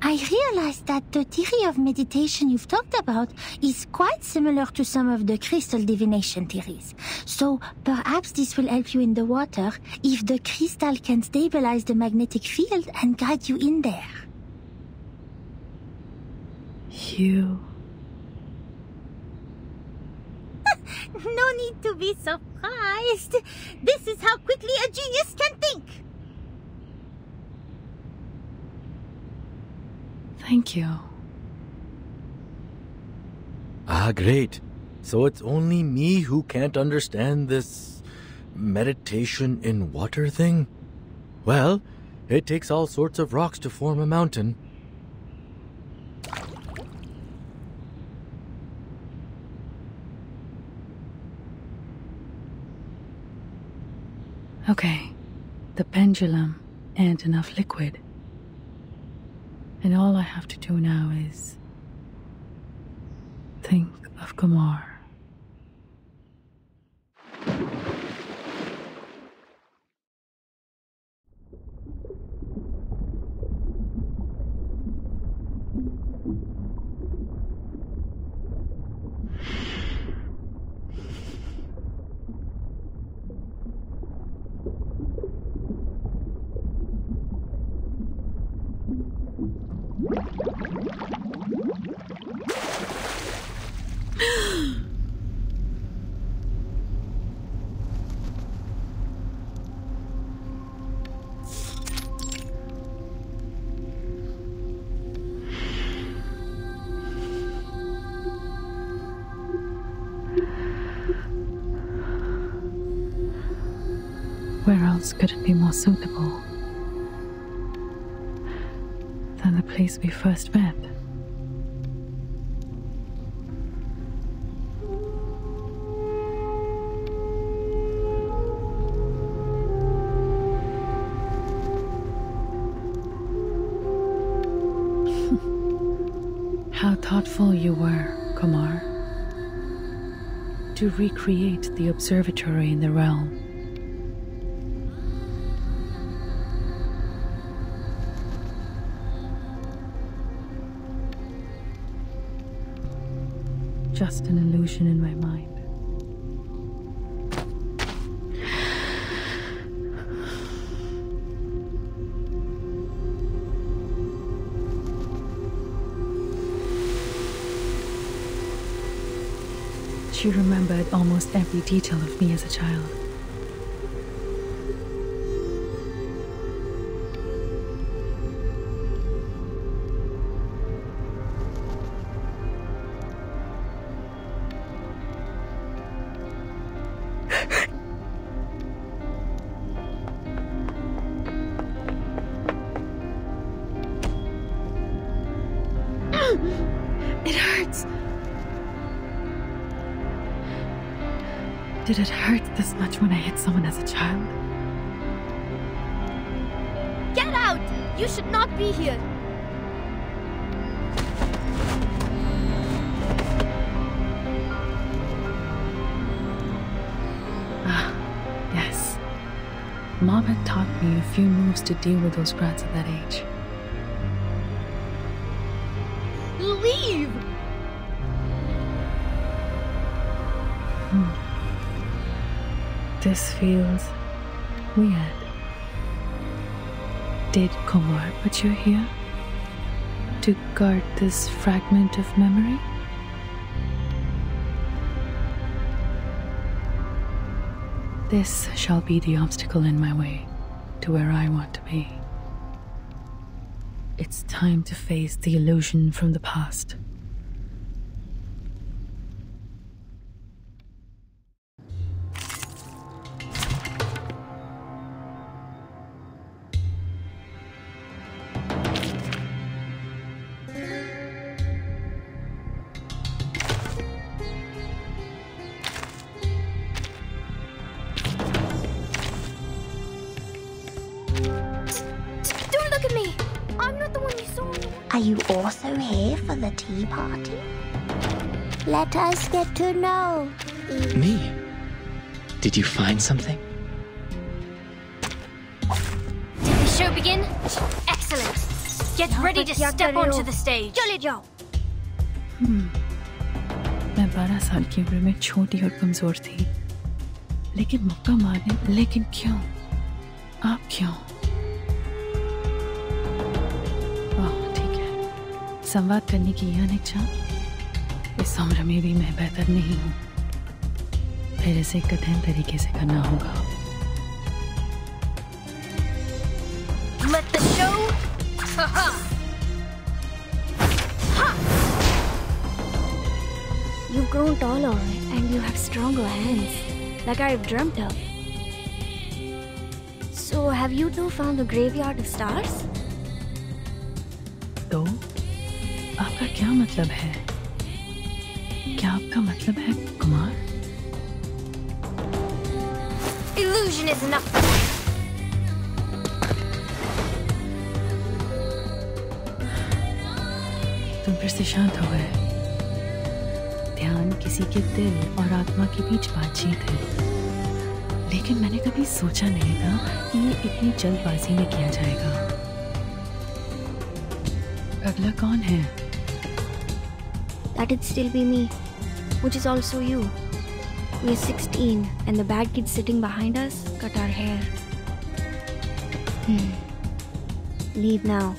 I realized that the theory of meditation you've talked about is quite similar to some of the crystal divination theories. So perhaps this will help you in the water if the crystal can stabilize the magnetic field and guide you in there. You... No need to be surprised. This is how quickly a genius can think. Thank you. Ah, great. So it's only me who can't understand this meditation in water thing? Well, it takes all sorts of rocks to form a mountain. Okay, the pendulum and enough liquid. And all I have to do now is think of Kumar. Where else could it be more suitable than the place we first met? How thoughtful you were, Kumar, to recreate the observatory in the realm. Just an illusion in my mind. She remembered almost every detail of me as a child. It hurts. Did it hurt this much when I hit someone as a child? Get out! You should not be here. Yes. Mom had taught me a few moves to deal with those brats at that age. Leave! This feels weird. Did Kumar put you here? To guard this fragment of memory? This shall be the obstacle in my way to where I want to be. It's time to face the illusion from the past. Don't look at me! I'm not the one you saw. Are you also here for the tea party? Let us get to know each. Me? Did you find something? Did the show begin? Excellent. Get ready to step onto the stage. चले जाओ. मैं 12 साल की उम्र में छोटी और कमजोर थी, लेकिन मुक्का मारने, लेकिन क्यों? आप क्यों? ठीक है। संवाद करने की यह इच्छा, इस उम्र में भी मैं बेहतर नहीं हूँ। फिर इसे कठिन तरीके से करना होगा। Let the show. You've grown taller and you have stronger hands, like I've dreamt of. So, have you two found the graveyard of stars? तो आपका क्या मतलब है? क्या आपका मतलब है कुमार? Illusion is enough. तुम फिर से शांत हो गए। ध्यान किसी के दिल और आत्मा के बीच बातचीत है, लेकिन मैंने कभी सोचा नहीं था कि ये इतनी जल्दबाजी में किया जाएगा। अगला कौन है? That'd still be me, which is also you. We're 16 and the bad kid sitting behind us cut our hair. Leave now,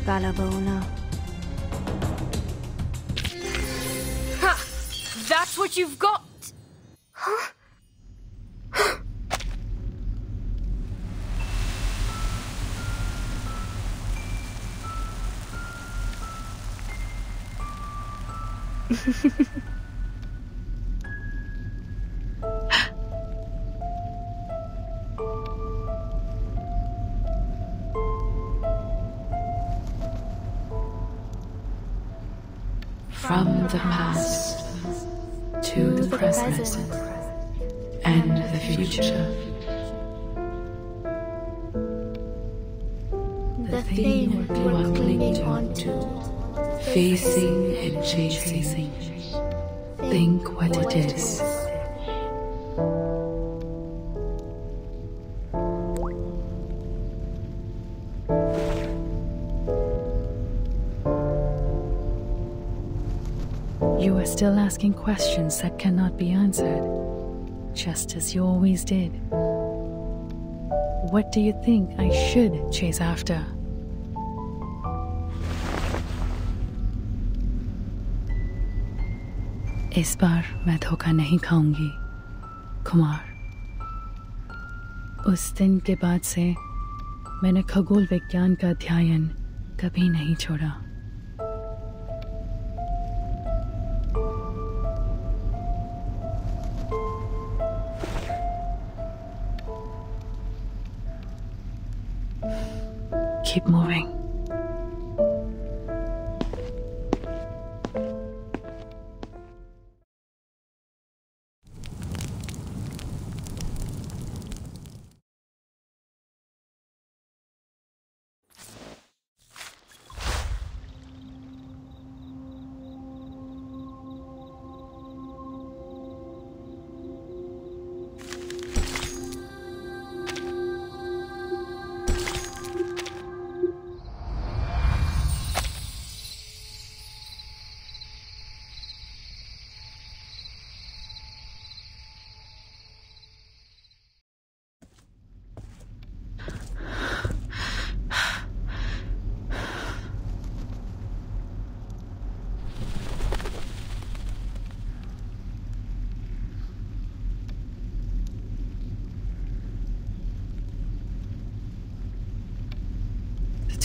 Balabona. Ha! That's what you've got. Huh? From the past to the present and the future. The thing you are clinging on to, facing and chasing. Think what it is. You are still asking questions that cannot be answered, just as you always did. What do you think I should chase after? इस बार मैं धोखा नहीं खाऊंगी, कुमार। उस दिन के बाद से मैंने खगोल विज्ञान का अध्ययन कभी नहीं छोड़ा। Keep moving.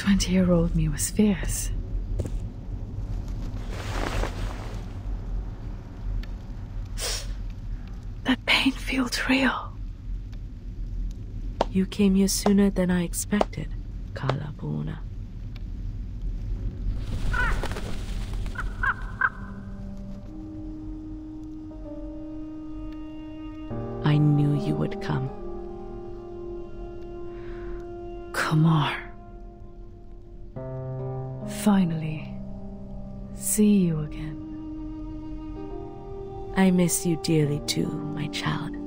20-year-old me was fierce. That pain feels real. You came here sooner than I expected, Kalapuna. I knew you would come. Kumar. Finally, see you again. I miss you dearly too, my child.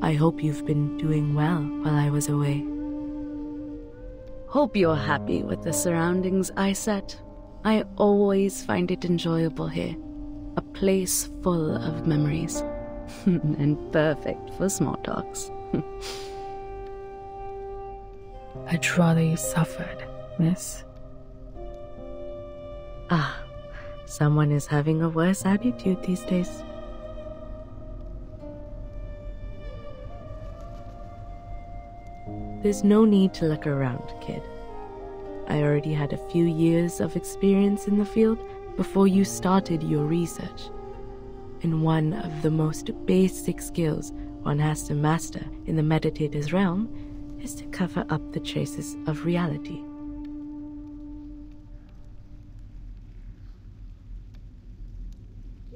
I hope you've been doing well while I was away. Hope you're happy with the surroundings I set. I always find it enjoyable here. A place full of memories. And perfect for small talks. I'd rather you suffered, miss. Someone is having a worse attitude these days. There's no need to look around, kid. I already had a few years of experience in the field before you started your research. And one of the most basic skills one has to master in the meditator's realm is to cover up the traces of reality.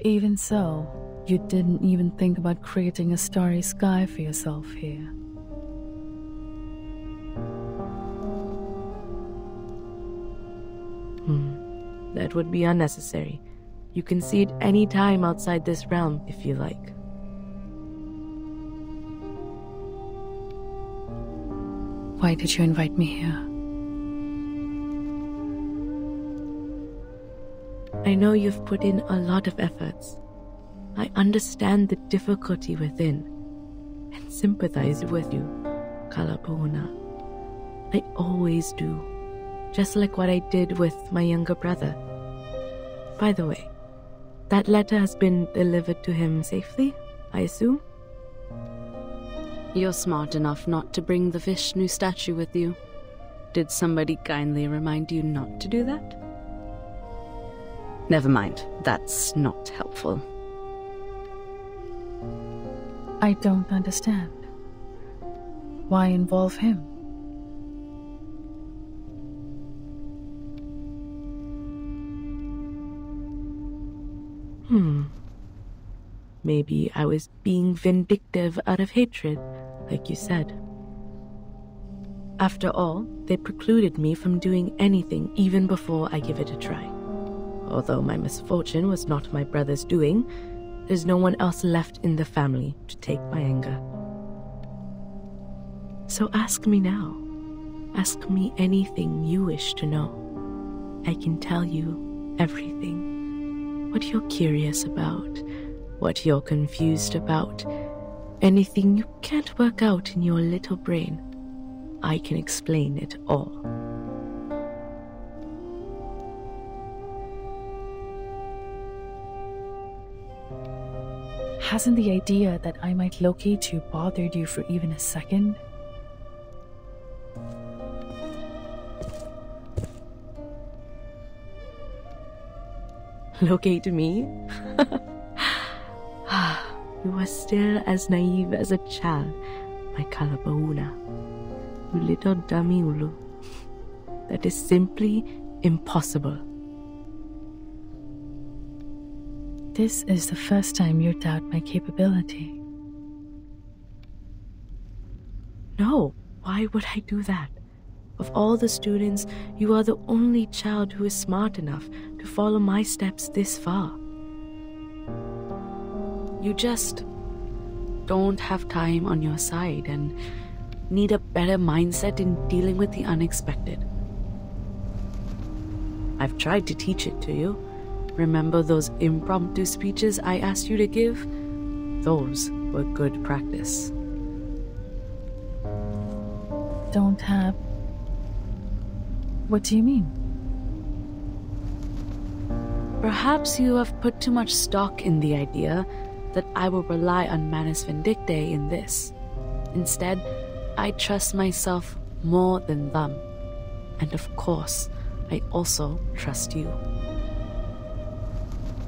Even so, you didn't even think about creating a starry sky for yourself here. That would be unnecessary. You can see it any time outside this realm if you like. Why did you invite me here? I know you've put in a lot of efforts. I understand the difficulty within and sympathize with you, Kalapuna. I always do, just like what I did with my younger brother. By the way, that letter has been delivered to him safely, I assume? You're smart enough not to bring the Vishnu statue with you. Did somebody kindly remind you not to do that? Never mind, that's not helpful. I don't understand. Why involve him? Maybe I was being vindictive out of hatred, like you said. After all, they precluded me from doing anything even before I give it a try. Although my misfortune was not my brother's doing, there's no one else left in the family to take my anger. So ask me now. Ask me anything you wish to know. I can tell you everything. What you're curious about, what you're confused about, anything you can't work out in your little brain, I can explain it all. Hasn't the idea that I might locate you bothered you for even a second? Locate me? You are still as naive as a child, my Kalapauna. You little dummy Ulu. That is simply impossible. This is the first time you doubt my capability. No, why would I do that? Of all the students, you are the only child who is smart enough to follow my steps this far. You just don't have time on your side and need a better mindset in dealing with the unexpected. I've tried to teach it to you. Remember those impromptu speeches I asked you to give? Those were good practice. Don't have... What do you mean? Perhaps you have put too much stock in the idea that I will rely on Manus Vindictae in this. Instead, I trust myself more than them. And of course, I also trust you.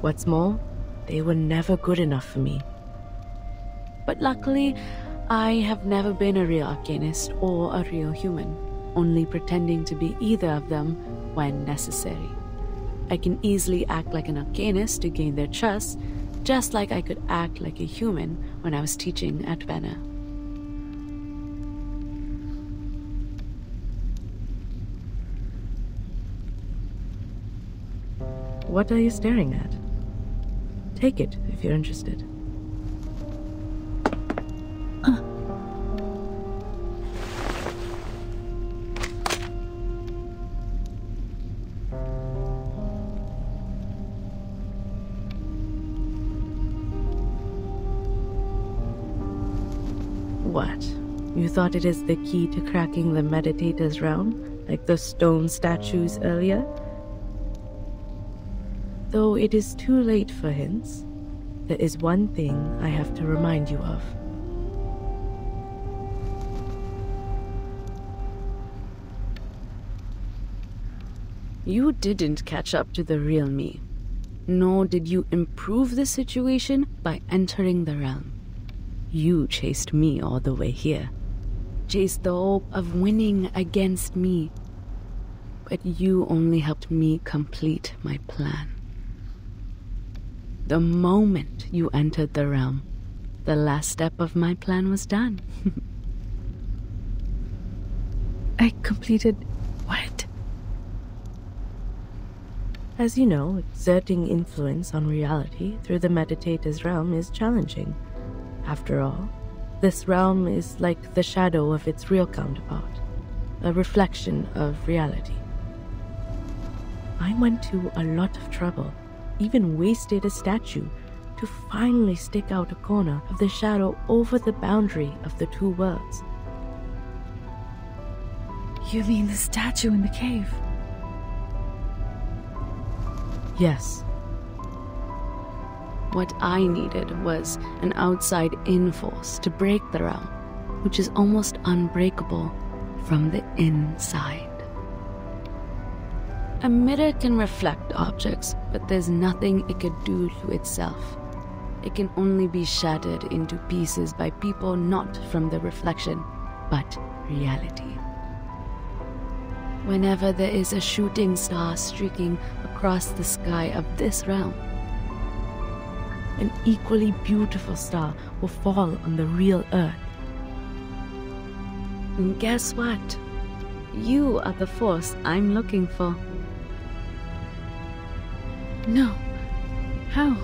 What's more, they were never good enough for me. But luckily, I have never been a real arcanist or a real human, only pretending to be either of them when necessary. I can easily act like an arcanist to gain their trust, just like I could act like a human when I was teaching at Venner. What are you staring at? Take it if you're interested. What? You thought it is the key to cracking the meditator's realm, like the stone statues earlier? Though it is too late for hints, there is one thing I have to remind you of. You didn't catch up to the real me, nor did you improve the situation by entering the realm. You chased me all the way here, chased the hope of winning against me, but you only helped me complete my plan. The moment you entered the realm, the last step of my plan was done. I completed what? As you know, exerting influence on reality through the meditator's realm is challenging. After all, this realm is like the shadow of its real counterpart, a reflection of reality. I went to a lot of trouble, even wasted a statue, to finally stick out a corner of the shadow over the boundary of the two worlds. You mean the statue in the cave? Yes. What I needed was an outside-in force to break the realm, which is almost unbreakable from the inside. A mirror can reflect objects, but there's nothing it could do to itself. It can only be shattered into pieces by people not from the reflection, but reality. Whenever there is a shooting star streaking across the sky of this realm, an equally beautiful star will fall on the real Earth. And guess what? You are the force I'm looking for. No. How?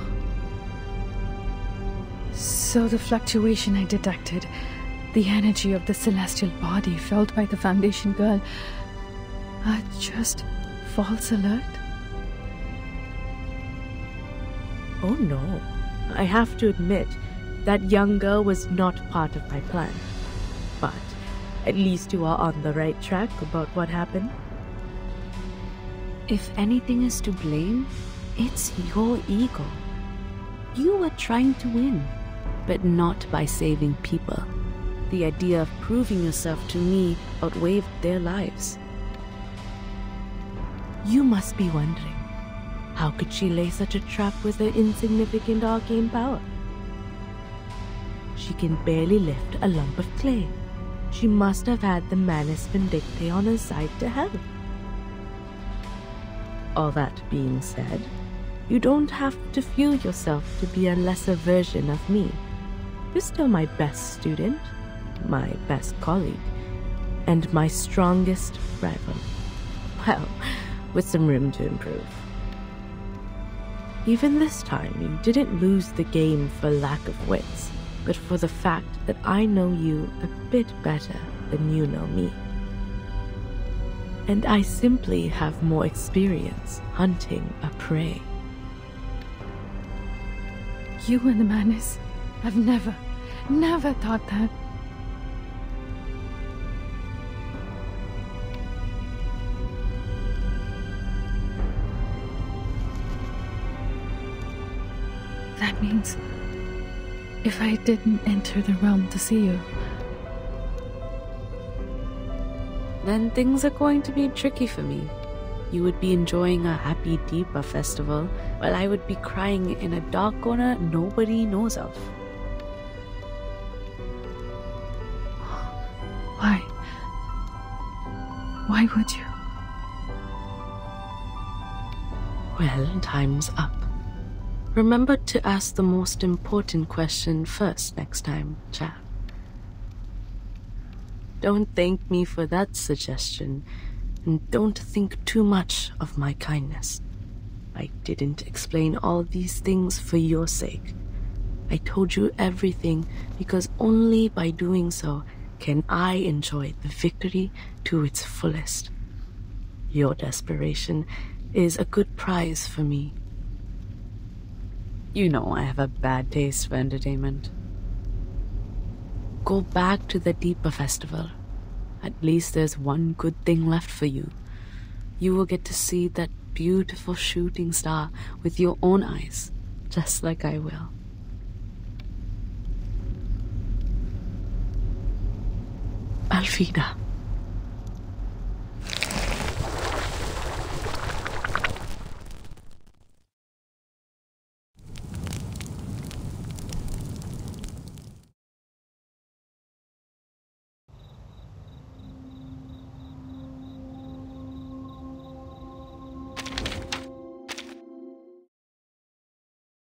So the fluctuation I detected, the energy of the celestial body felt by the Foundation girl, are just false alert? Oh no. I have to admit, that young girl was not part of my plan. But at least you are on the right track about what happened. If anything is to blame, it's your ego. You were trying to win, but not by saving people. The idea of proving yourself to me outweighed their lives. You must be wondering, how could she lay such a trap with her insignificant arcane power? She can barely lift a lump of clay. She must have had the Manus Vindictae on her side to help. All that being said, you don't have to feel yourself to be a lesser version of me. You're still my best student, my best colleague, and my strongest rival. Well, with some room to improve. Even this time, you didn't lose the game for lack of wits, but for the fact that I know you a bit better than you know me. And I simply have more experience hunting a prey. You and the Manus, I've never thought that. That means if I didn't enter the realm to see you, then things are going to be tricky for me. You would be enjoying a happy Deepa festival, while I would be crying in a dark corner nobody knows of. Why? Why would you? Well, time's up. Remember to ask the most important question first next time, chap. Don't thank me for that suggestion, and don't think too much of my kindness. I didn't explain all these things for your sake. I told you everything because only by doing so can I enjoy the victory to its fullest. Your desperation is a good prize for me. You know I have a bad taste for entertainment. Go back to the Deepa festival. At least there's one good thing left for you. You will get to see that beautiful shooting star with your own eyes, just like I will. Alfida.